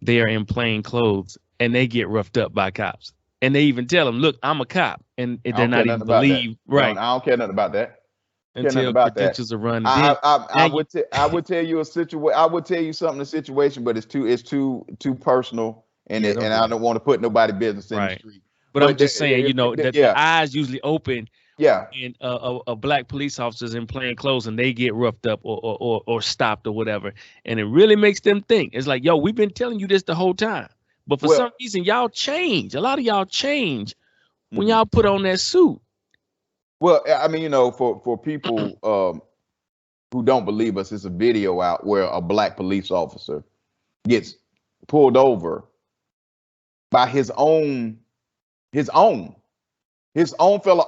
they are in plain clothes and they get roughed up by cops. And they even tell them, look, I'm a cop. And they're not even believed. Right. I don't care nothing about that. Until credentials are run. I would tell you a situation. I would tell you something, a situation, but it's too personal, and I don't want to put nobody's business in the street. But I'm just saying, that the eyes usually open. Yeah. And a black police officers in plain clothes and they get roughed up or stopped or whatever. And it really makes them think. It's like, yo, we've been telling you this the whole time. But for some reason, y'all change. A lot of y'all change when y'all put on that suit. Well, I mean, for people who don't believe us, it's a video out where a black police officer gets pulled over by his own fellow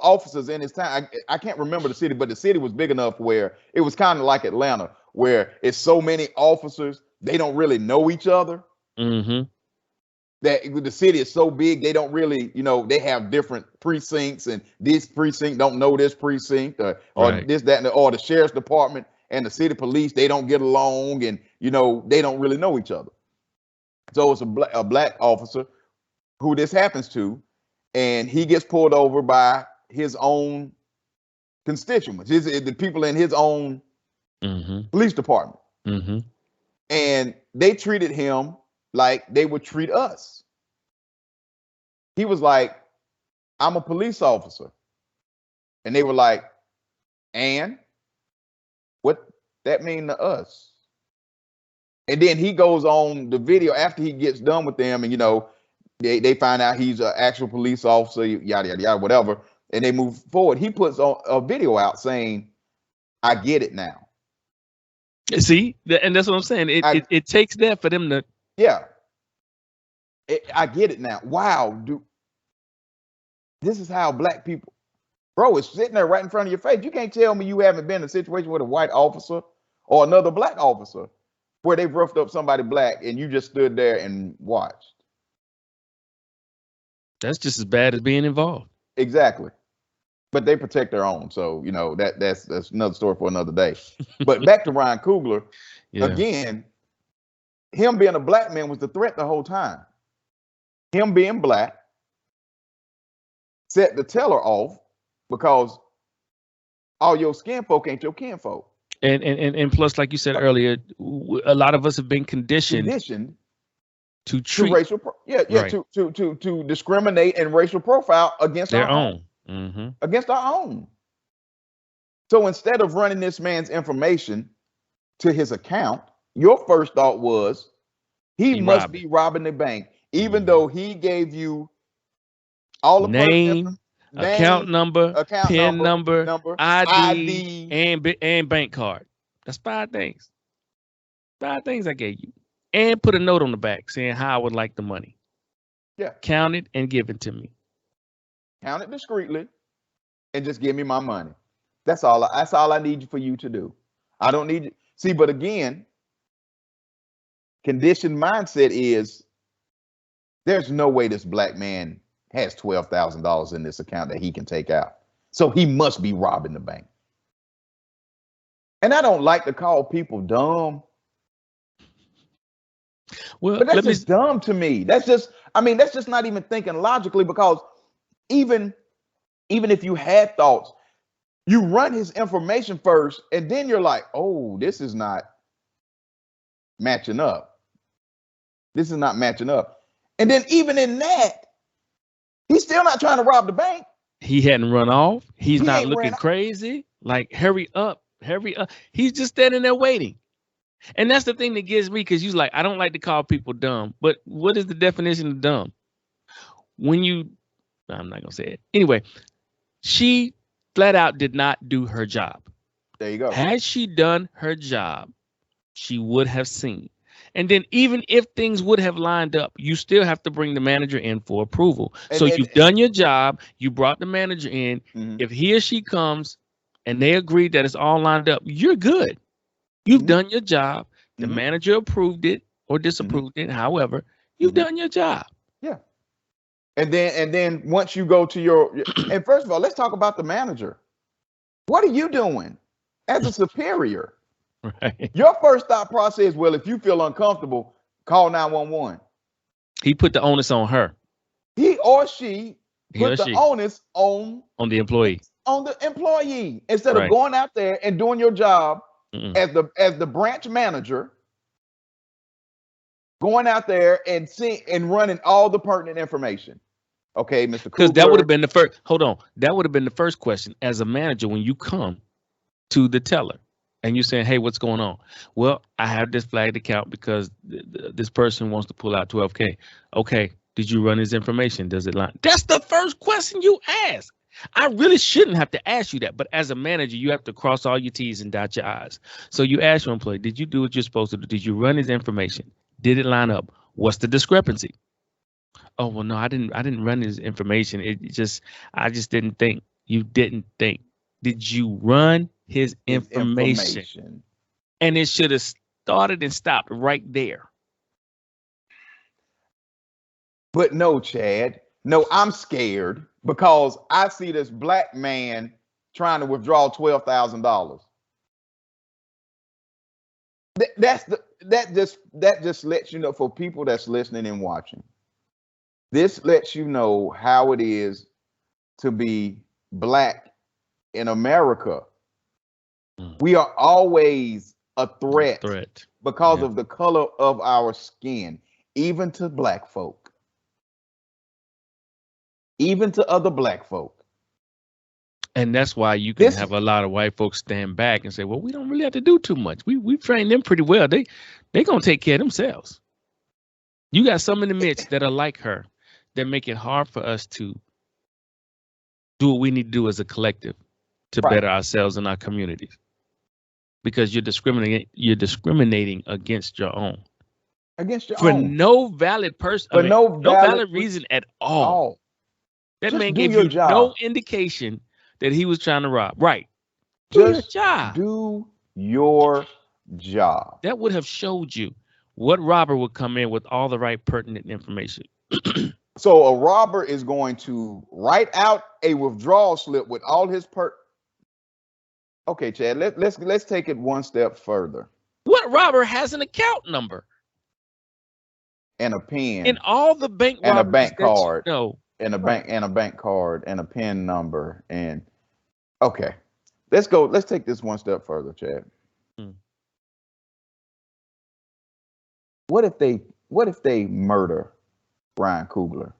officers in his time. I can't remember the city, but the city was big enough where it was kind of like Atlanta, where it's so many officers, they don't really know each other. That the city is so big, they don't really, they have different precincts, and this precinct don't know this precinct, or this, that, or the sheriff's department and the city police, they don't get along, and they don't really know each other. So it's a black officer who this happens to, and he gets pulled over by his own constituents, the people in his own police department. And they treated him like they would treat us. He was like, I'm a police officer. And they were like, and what that mean to us? And then he goes on the video after he gets done with them, and they find out he's an actual police officer, yada, yada, yada, whatever. And they move forward. He puts on a video out saying, I get it now. See, and that's what I'm saying. It takes that for them to. Yeah. I get it now. Wow. This is how black people, bro, it's sitting there right in front of your face. You can't tell me you haven't been in a situation with a white officer or another black officer where they've roughed up somebody black and you just stood there and watched. That's just as bad as being involved. Exactly. But they protect their own. So, that's another story for another day. But back to Ryan Coogler, again, him being a black man was the threat the whole time. Him being black set the teller off because all your skin folk ain't your kin folk. And plus, like you said earlier, a lot of us have been conditioned to treat racial, to discriminate and racial profile against their our own. Against our own. So instead of running this man's information to his account, your first thought was he must be robbing the bank, even though he gave you all the name, account number, PIN number, ID, and bank card. That's 5 things. 5 things I gave you. And put a note on the back saying how I would like the money. Yeah. Count it and give it to me. Count it discreetly and just give me my money. That's all I need for you to do. I don't need you. See, but again, conditioned mindset is there's no way this black man has $12,000 in this account that he can take out. So he must be robbing the bank. And I don't like to call people dumb. Well, but that's just dumb to me. That's just not even thinking logically, because even if you had thoughts, you run his information first, and then you're like, oh, this is not matching up. This is not matching up. And then even in that, he's still not trying to rob the bank. He hadn't run off. He's not looking crazy. Like, hurry up. He's just standing there waiting. And that's the thing that gets me, because you're like, I don't like to call people dumb, but what is the definition of dumb? When you, I'm not going to say it. Anyway, she flat out did not do her job. There you go. Had she done her job, she would have seen. And then even if things would have lined up, you still have to bring the manager in for approval. So you've done your job. You brought the manager in. Mm-hmm. If he or she comes and they agree that it's all lined up, you're good. You've done your job. The manager approved it or disapproved it. However, you've done your job. Yeah. And then once you go to your, and first of all, let's talk about the manager. What are you doing as a superior? Right. Your first thought process, well, if you feel uncomfortable, call 911. He put the onus on her. He or she put the onus on the employee. On the employee. Instead of going out there and doing your job as the branch manager, going out there and running all the pertinent information. Okay, Mr. Coogler. Because that would have been the first. Hold on. That would have been the first question as a manager when you come to the teller. And you're saying, hey, what's going on? Well, I have this flagged account because this person wants to pull out $12K. Okay, did you run his information? Does it line? That's the first question you ask. I really shouldn't have to ask you that. But as a manager, you have to cross all your T's and dot your I's. So you ask your employee, did you do what you're supposed to do? Did you run his information? Did it line up? What's the discrepancy? Oh, well, no, I didn't run his information. I just didn't think. You didn't think. Did you run his information? And it should have started and stopped right there. But no, Chad. No, I'm scared because I see this black man trying to withdraw $12,000. That just lets you know, for people that's listening and watching. This lets you know how it is to be black in America. We are always a threat because of the color of our skin, even to black folk, even to other black folk. And that's why you can have a lot of white folks stand back and say, well, we don't really have to do too much. We trained them pretty well. They gonna take care of themselves. You got some in the midst that are like her that make it hard for us to do what we need to do as a collective to better ourselves and our communities. Because you're discriminating against your own. Against your own. For no valid person. For no valid reason at all. That just man gave you no indication that he was trying to rob. Right. Do your job. Do your job. That would have showed you what robber would come in with all the right pertinent information. So a robber is going to write out a withdrawal slip with all his Okay, Chad, let's take it one step further. What robber has an account number? And a pen. In all the bank and a bank card. No. And a bank card and a PIN number. And okay. Let's take this one step further, Chad. What if they murder Ryan Coogler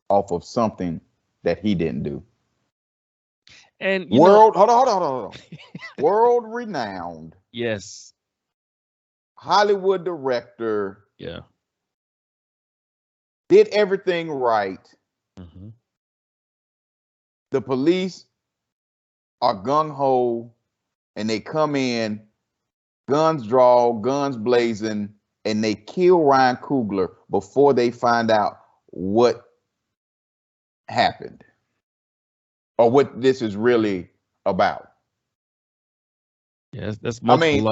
off of something that he didn't do? And hold on. World renowned. Yes. Hollywood director. Yeah. Did everything right. Mm-hmm. The police are gung-ho and they come in, guns draw, guns blazing, and they kill Ryan Coogler before they find out what happened or what this is really about. Yes, that's I mean,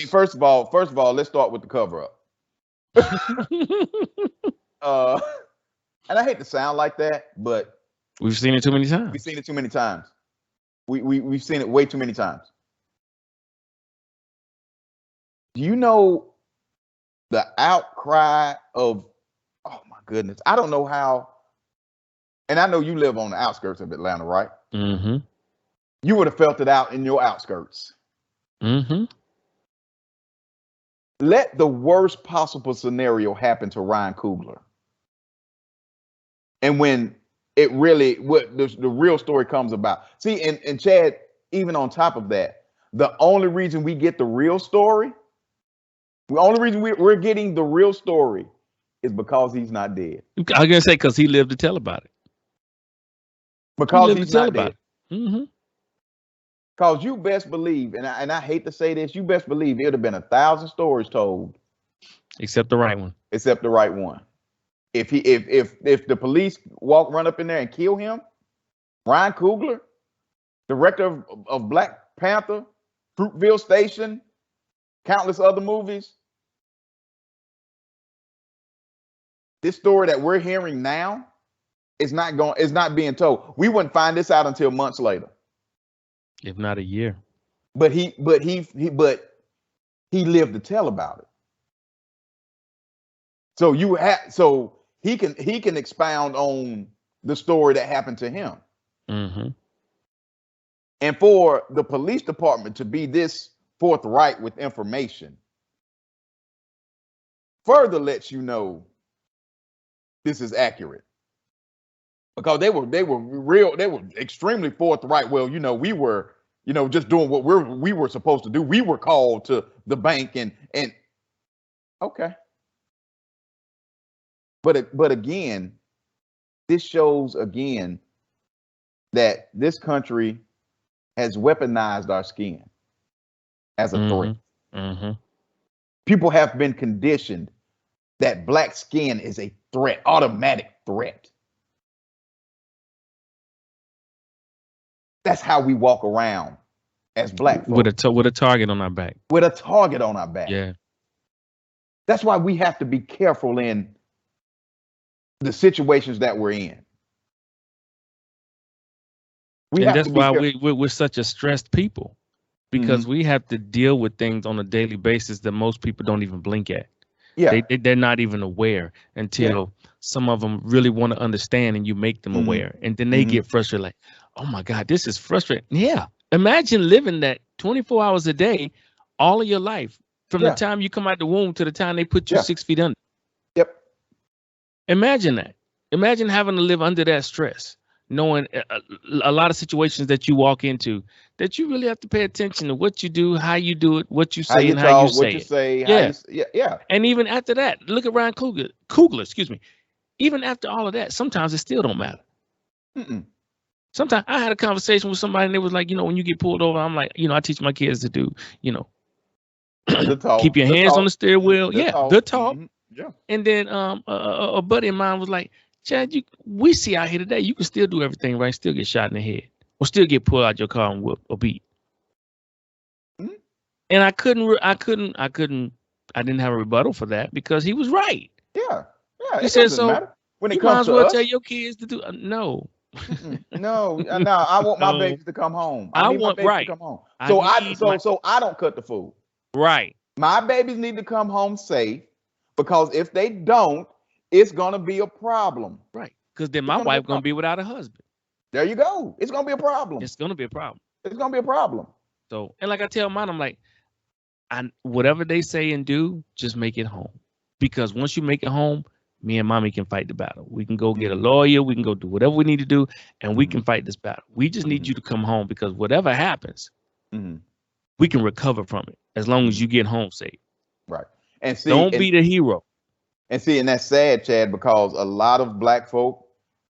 first of all, let's start with the cover up. And I hate to sound like that, but we've seen it too many times. We've seen it too many times. We've seen it way too many times. Do you know the outcry of, oh my goodness, I don't know how, and I know you live on the outskirts of Atlanta, right? Mm-hmm. You would have felt it out in your outskirts. Mm-hmm. Let the worst possible scenario happen to Ryan Coogler. And when the real story comes about. See, and Chad, even on top of that, The only reason we get the real story, the only reason we're getting the real story is because he's not dead. I was gonna say because he lived to tell about it. Because he's not dead. Mm-hmm. Because you best believe, and I hate to say this, you best believe it would have been 1,000 stories told, except the right one. Except the right one. If the police run up in there and kill him, Ryan Coogler, director of Black Panther, Fruitville Station, countless other movies. This story that we're hearing now is not being told. We wouldn't find this out until months later, if not a year. But he lived to tell about it. So he can expound on the story that happened to him. Mm-hmm. And for the police department to be this forthright with information further lets you know this is accurate. Because they were extremely forthright. Well, we were, just doing what we were supposed to do. We were called to the bank and okay. But again, this shows again that this country has weaponized our skin as a threat. Mm-hmm. People have been conditioned that black skin is a threat, automatic threat. That's how we walk around as black folks. With a target on our back. With a target on our back. Yeah. That's why we have to be careful in the situations that we're in. And that's why we're such a stressed people, because we have to deal with things on a daily basis that most people don't even blink at. Yeah, they're not even aware until some of them really want to understand, and you make them aware, and then they get frustrated, like, "Oh my God, this is frustrating." Yeah, imagine living that 24 hours a day, all of your life, from the time you come out the womb to the time they put you 6 feet under. Yep. Imagine that. Imagine having to live under that stress, knowing a lot of situations that you walk into that you really have to pay attention to what you do, how you do it, what you say, and how you say it. Yeah. And even after that, look at Ryan Coogler, excuse me. Even after all of that, sometimes it still don't matter. Sometimes I had a conversation with somebody and they was like, when you get pulled over, I'm like, I teach my kids to do, keep your hands on the steering wheel. Good talk. Yeah. And then a buddy of mine was like, Chad, we see out here today, you can still do everything right, still get shot in the head, or still get pulled out your car and whooped or beat. And I didn't have a rebuttal for that because he was right. Yeah. He said, so when it comes to us, tell your kids to do no. No, I want my babies to come home. I want my babies to come home. So I don't cut the fool. Right. My babies need to come home safe, because if they don't, it's gonna be a problem. Right. Because then my wife gonna be without a husband. There you go. It's gonna be a problem. It's gonna be a problem. It's gonna be a problem. So, and like I tell mine, I'm like, whatever they say and do, just make it home. Because once you make it home, me and mommy can fight the battle. We can go get a lawyer. We can go do whatever we need to do, and we can fight this battle. We just need you to come home, because whatever happens, we can recover from it as long as you get home safe. Right. And see, don't be the hero. And that's sad, Chad, because a lot of black folk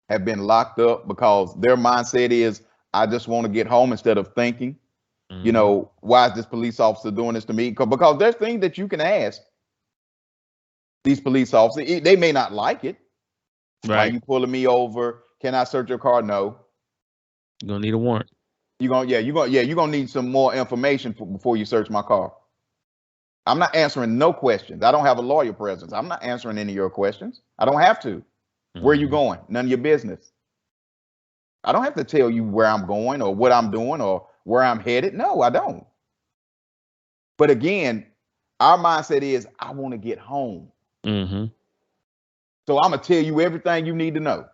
have been locked up because their mindset is, I just want to get home, instead of thinking, why is this police officer doing this to me? Because there's things that you can ask these police officers. They may not like it. Right. Why are you pulling me over? Can I search your car? No. You're gonna need a warrant. You're gonna need some more information before you search my car. I'm not answering no questions. I don't have a lawyer presence. I'm not answering any of your questions. I don't have to. Where are you going? None of your business. I don't have to tell you where I'm going or what I'm doing or where I'm headed. No, I don't. But again, our mindset is, I want to get home. So I'm going to tell you everything you need to know.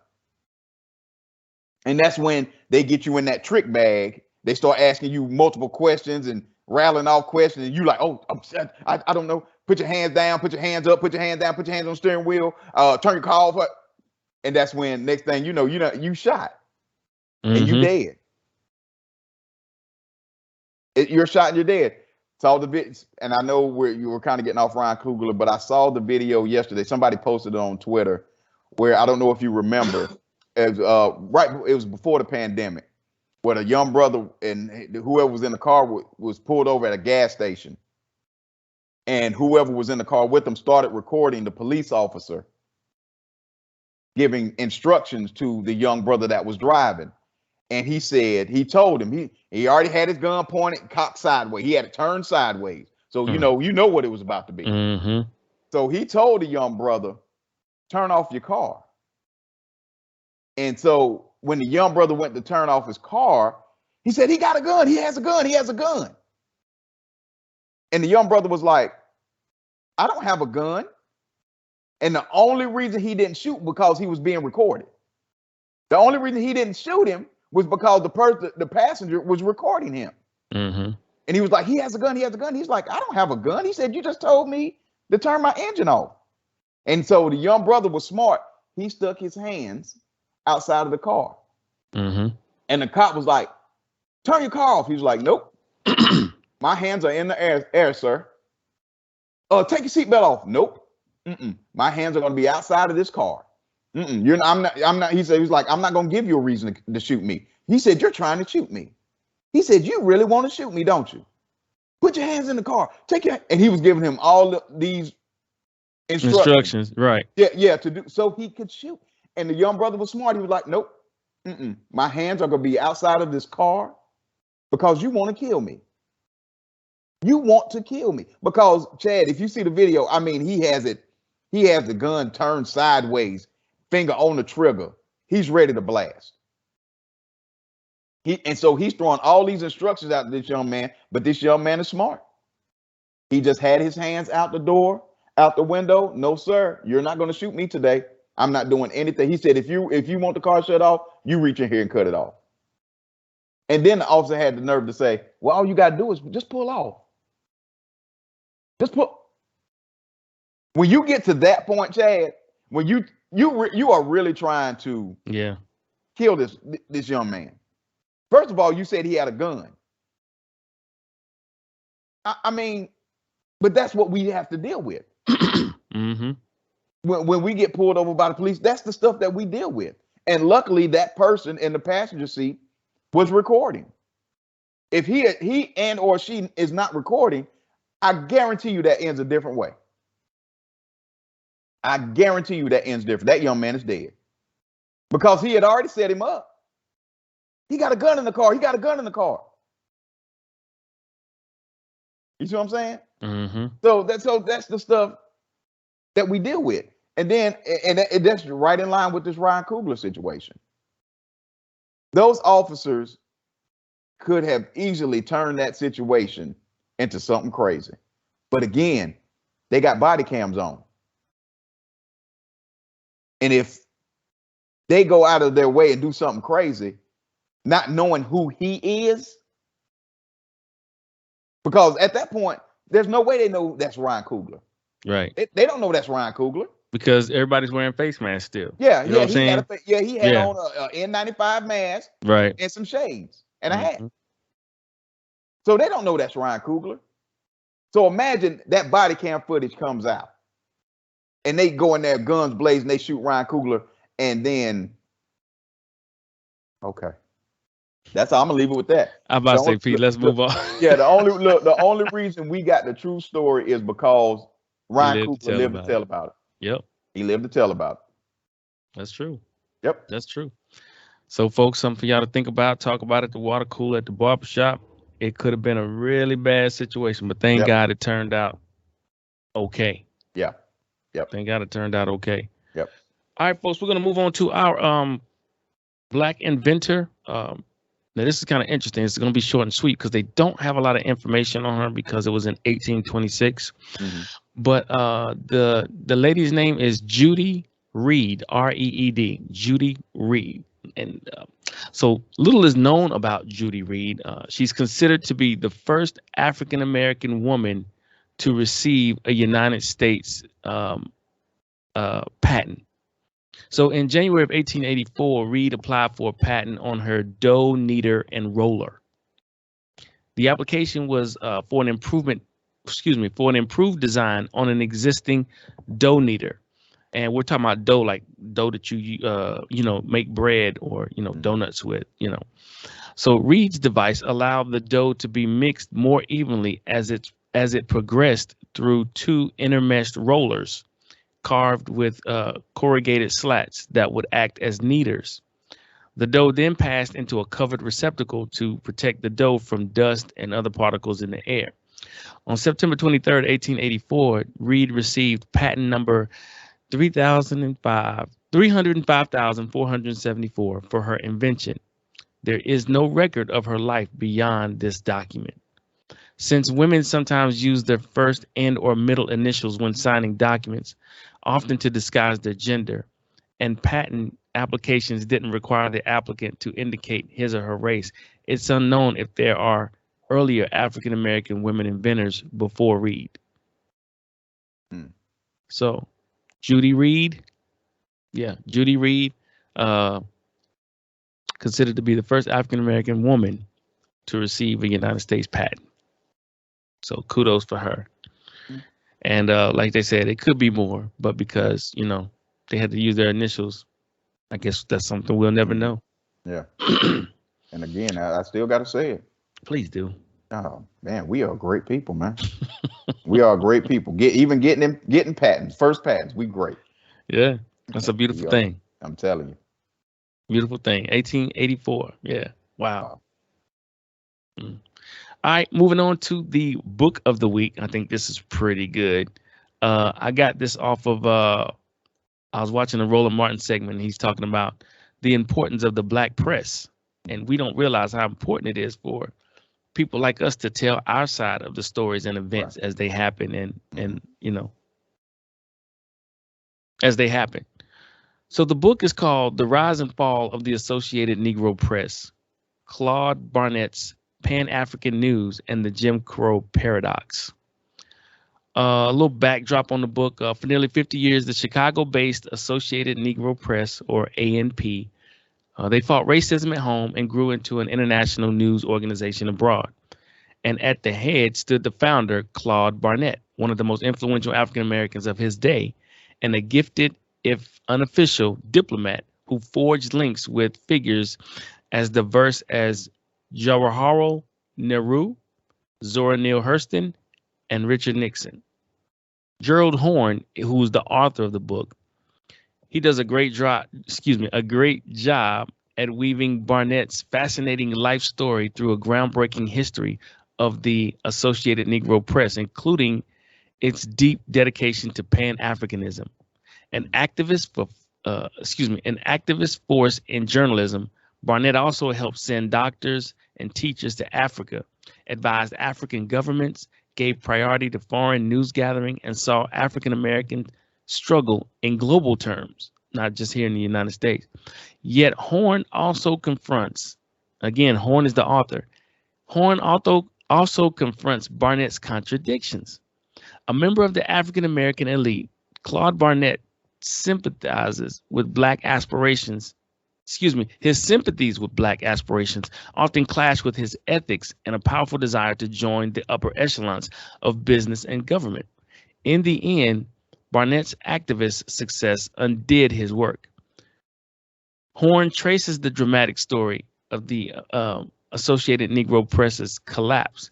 And that's when they get you in that trick bag. They start asking you multiple questions and rattling off questions, and you like, oh, I don't know. Put your hands down, put your hands up, put your hands down, put your hands on the steering wheel, turn your car off. And that's when next thing you shot and you dead. You're shot and you're dead. Saw the bits, and I know you were kind of getting off Ryan Coogler, but I saw the video yesterday. Somebody posted it on Twitter, where I don't know if you remember, it was before the pandemic, where the young brother and whoever was in the car was pulled over at a gas station, and whoever was in the car with them started recording the police officer giving instructions to the young brother that was driving. And he told him he already had his gun pointed, cocked sideways. He had it turned sideways. So you know what it was about to be. Mm-hmm. So he told the young brother, turn off your car. And so when the young brother went to turn off his car, he said, he got a gun. He has a gun. He has a gun. And the young brother was like, I don't have a gun. And the only reason he didn't shoot because he was being recorded. The only reason he didn't shoot him was because the passenger was recording him. Mm-hmm. And he was like, he has a gun, he has a gun. He's like, I don't have a gun. He said, you just told me to turn my engine off. And so the young brother was smart. He stuck his hands outside of the car. Mm-hmm. And the cop was like, turn your car off. He was like, nope. My hands are in the air, sir. Take your seatbelt off. Nope. My hands are going to be outside of this car. I'm not. He said, he was like, I'm not going to give you a reason to shoot me. He said, you're trying to shoot me. He said, you really want to shoot me, don't you? Put your hands in the car. And he was giving him all these instructions. Right. Yeah, to do so he could shoot. And the young brother was smart. He was like, nope. My hands are going to be outside of this car because you want to kill me. You want to kill me because, Chad, if you see the video, I mean, he has the gun turned sideways, finger on the trigger. He's ready to blast. And so he's throwing all these instructions out to this young man, but this young man is smart. He just had his hands out the door, out the window. No, sir, you're not going to shoot me today. I'm not doing anything. He said, if you want the car shut off, you reach in here and cut it off. And then the officer had the nerve to say, well, all you got to do is just pull off. Just pull. When you get to that point, Chad, when you are really trying to kill this young man. First of all, you said he had a gun. I mean, but that's what we have to deal with. Mm-hmm. When we get pulled over by the police, that's the stuff that we deal with. And luckily, that person in the passenger seat was recording. If he and or she is not recording, I guarantee you that ends a different way. I guarantee you that ends different. That young man is dead because he had already set him up. He got a gun in the car. He got a gun in the car. You see what I'm saying? Mm-hmm. So that's the stuff that we deal with. And then, that's right in line with this Ryan Coogler situation. Those officers could have easily turned that situation into something crazy. But again, they got body cams on. And if they go out of their way and do something crazy, not knowing who he is, because at that point, there's no way they know that's Ryan Coogler. Right. They don't know that's Ryan Coogler. Because everybody's wearing face masks still. Yeah, you know what I'm saying? He had on a N95 mask, right, and some shades and a hat. So they don't know that's Ryan Coogler. So imagine that body cam footage comes out, and they go in there, guns blazing, they shoot Ryan Coogler, and then okay, that's how I'm gonna leave it with that. I'm about to say, Pete, let's move on. Yeah, the only reason we got the true story is because Ryan Coogler lived to tell about it. Yep. He lived to tell about it. That's true. Yep. That's true. So, folks, something for y'all to think about, talk about at the water cooler, at the barbershop. It could have been a really bad situation, but thank God it turned out okay. Yeah. Yep. Thank God it turned out okay. Yep. All right, folks, we're going to move on to our Black inventor. Now, this is kind of interesting. It's going to be short and sweet because they don't have a lot of information on her because it was in 1826. Mm-hmm. But the lady's name is Judy Reed, R-E-E-D, Judy Reed. And so little is known about Judy Reed. She's considered to be the first African-American woman to receive a United States patent. So in January of 1884, Reed applied for a patent on her dough kneader and roller. The application was for an for an improved design on an existing dough kneader. And we're talking about dough, like dough that you make bread or, donuts with, So Reed's device allowed the dough to be mixed more evenly as it progressed through two intermeshed rollers carved with corrugated slats that would act as kneaders. The dough then passed into a covered receptacle to protect the dough from dust and other particles in the air. On September 23rd, 1884, Reed received patent number 305,474 for her invention. There is no record of her life beyond this document. Since women sometimes use their first and or middle initials when signing documents, often to disguise their gender, and patent applications didn't require the applicant to indicate his or her race, it's unknown if there are earlier African American women inventors before Reed. So, Judy Reed, considered to be the first African American woman to receive a United States patent. So kudos for her. And like they said, it could be more, but because, they had to use their initials, I guess that's something we'll never know. Yeah. And again, I still got to say it. Please do. Oh, man, we are great people, man. We are great people. Getting patents, first patents, we great. Yeah, that's a beautiful thing. I'm telling you. Beautiful thing. 1884. Yeah. Wow. All right, moving on to the book of the week. I think this is pretty good. I got this off of, I was watching a Roland Martin segment. And he's talking about the importance of the black press. And we don't realize how important it is for people like us to tell our side of the stories and events as they happen and as they happen. So the book is called The Rise and Fall of the Associated Negro Press, Claude Barnett's Pan-African News and the Jim Crow Paradox. A little backdrop on the book. For nearly 50 years, the Chicago-based Associated Negro Press, or ANP, they fought racism at home and grew into an international news organization abroad. And at the head stood the founder, Claude Barnett, one of the most influential African Americans of his day, and a gifted, if unofficial, diplomat who forged links with figures as diverse as Jawaharlal Nehru, Zora Neale Hurston, and Richard Nixon. Gerald Horne, who's the author of the book, he does a great job at weaving Barnett's fascinating life story through a groundbreaking history of the Associated Negro Press, including its deep dedication to Pan-Africanism. An activist force in journalism, Barnett also helped send doctors and teachers to Africa, advised African governments, gave priority to foreign news gathering, and saw African Americans struggle in global terms, not just here in the United States. Yet Horne also confronts, again, Horne is the author, Horne also confronts Barnett's contradictions. A member of the African American elite, Claude Barnett sympathizes with black aspirations. His sympathies with black aspirations often clash with his ethics and a powerful desire to join the upper echelons of business and government. In the end, Barnett's activist success undid his work. Horne traces the dramatic story of the Associated Negro Press's collapse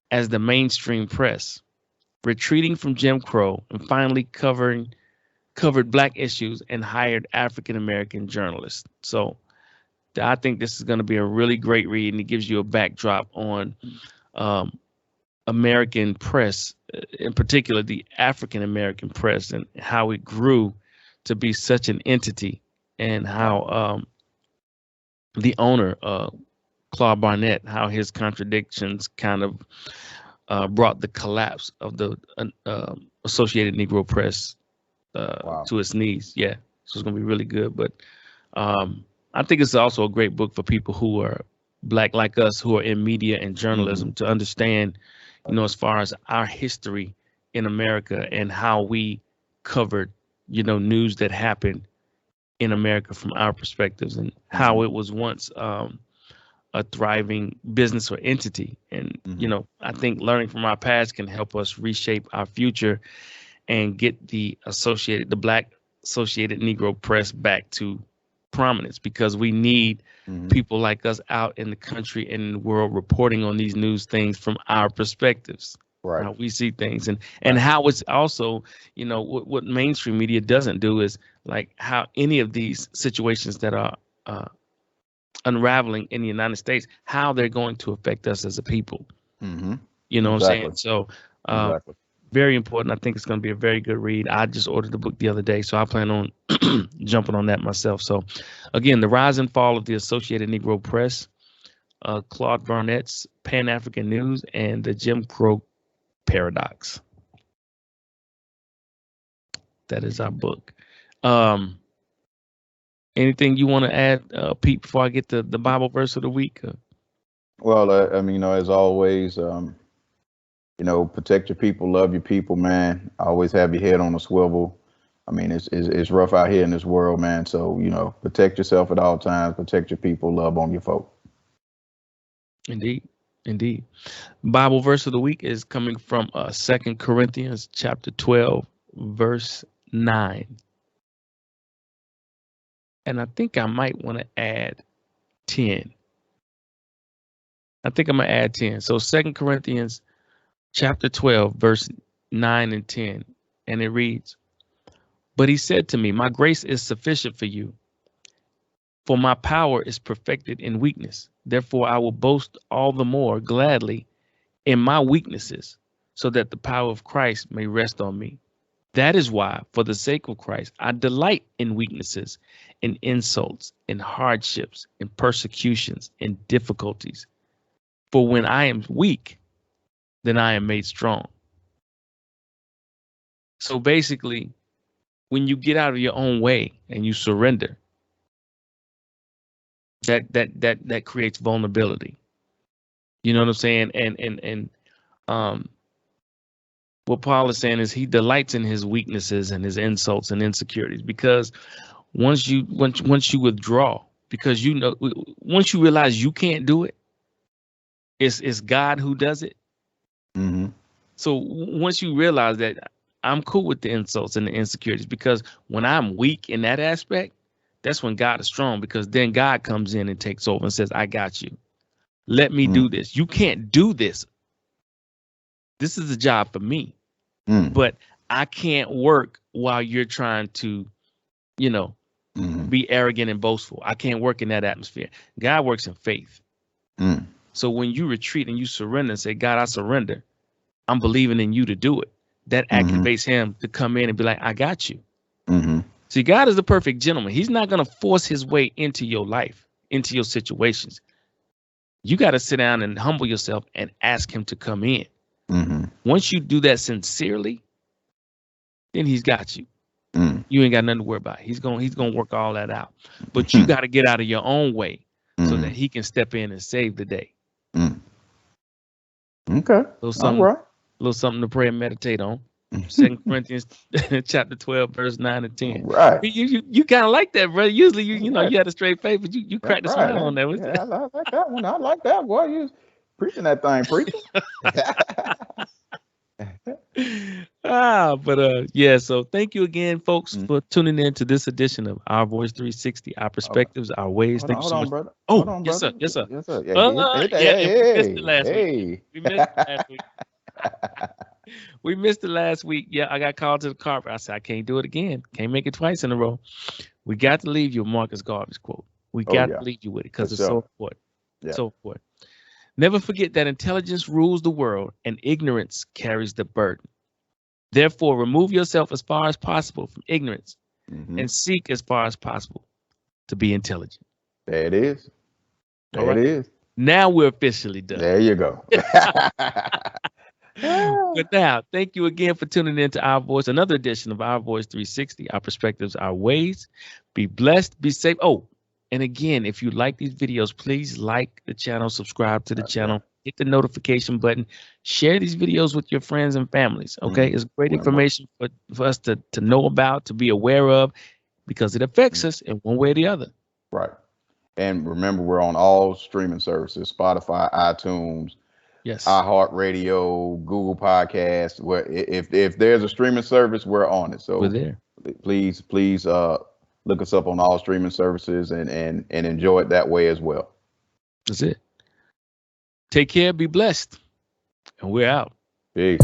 as the mainstream press, retreating from Jim Crow, and finally covered black issues and hired African American journalists. So I think this is going to be a really great read, and it gives you a backdrop on American press, in particular the African American press, and how it grew to be such an entity, and how the owner, Claude Barnett, how his contradictions kind of brought the collapse of the Associated Negro Press to its knees. Yeah, so it's gonna be really good. But I think it's also a great book for people who are black like us, who are in media and journalism, to understand, as far as our history in America and how we covered, news that happened in America from our perspectives, and how it was once a thriving business or entity. And, I think learning from our past can help us reshape our future and get the Black Associated Negro Press back to prominence, because we need people like us out in the country and in the world reporting on these news things from our perspectives, right? How we see things, and how it's also, what mainstream media doesn't do is like how any of these situations that are unraveling in the United States, how they're going to affect us as a people. You know what I'm saying? So very important. I think it's going to be a very good read. I just ordered the book the other day, so I plan on jumping on that myself. So again, The Rise and Fall of the Associated Negro Press, Claude Barnett's Pan-African News, and the Jim Crow Paradox. That is our book. Anything you want to add, Pete, before I get the Bible verse of the week? Well, I mean, as always, protect your people, love your people, man. Always have your head on a swivel. I mean, it's rough out here in this world, man. So, protect yourself at all times, protect your people, love on your folk. Indeed. Bible verse of the week is coming from 2 Corinthians chapter 12, verse 9. And I think I might want to add 10. I think I'm going to add 10. So 2 Corinthians chapter 12, verse 9 and 10. And it reads, "But he said to me, my grace is sufficient for you, for my power is perfected in weakness. Therefore, I will boast all the more gladly in my weaknesses, so that the power of Christ may rest on me. That is why, for the sake of Christ, I delight in weaknesses, in insults, in hardships, in persecutions, in difficulties. For when I am weak, then I am made strong." So basically, when you get out of your own way and you surrender, that creates vulnerability. You know what I'm saying? And what Paul is saying is he delights in his weaknesses and his insults and insecurities, because once you withdraw, because once you realize you can't do it, it's God who does it. So once you realize that, I'm cool with the insults and the insecurities, because when I'm weak in that aspect, that's when God is strong, because then God comes in and takes over and says, I got you. Let me do this. You can't do this. This is a job for me. But I can't work while you're trying to, be arrogant and boastful. I can't work in that atmosphere. God works in faith. So when you retreat and you surrender and say, God, I surrender, I'm believing in you to do it, that activates him to come in and be like, I got you. See, God is the perfect gentleman. He's not going to force his way into your life, into your situations. You got to sit down and humble yourself and ask him to come in. Once you do that sincerely, then he's got you. You ain't got nothing to worry about. He's gonna work all that out. But you got to get out of your own way so that he can step in and save the day. Okay. All right. A little something to pray and meditate on. 2 Corinthians chapter 12, verse 9 and 10. Right. You kind of like that, brother. Usually you had a straight face, but you cracked a smile on that. Yeah, I like that one. I like that, boy. You preaching that thing, preacher. So thank you again, folks, for tuning in to this edition of Our Voice 360, our perspectives, our ways. Thank you so much. Brother. Oh, yes, sir. Yes, sir. We missed it last week. We missed it last week. Yeah, I got called to the carpet. I said, I can't do it again. Can't make it twice in a row. We got to leave you a Marcus Garvey's quote. We got to leave you with it because it's so important. Yeah. So important. Never forget that intelligence rules the world and ignorance carries the burden. Therefore, remove yourself as far as possible from ignorance and seek as far as possible to be intelligent. There it is. There it is. Now we're officially done. There you go. But now, thank you again for tuning in to Our Voice, another edition of Our Voice 360, our perspectives, our ways. Be blessed, be safe. Oh, and again, if you like these videos, please like the channel, subscribe to the channel, hit the notification button, share these videos with your friends and families. Okay, it's great information for us to know about, to be aware of, because it affects us in one way or the other. Right. And remember, we're on all streaming services: Spotify, iTunes, Yes. iHeartRadio, Google Podcasts. Where if there's a streaming service, we're on it. So we're there. Please look us up on all streaming services and enjoy it that way as well. That's it. Take care. Be blessed. And we're out. Peace.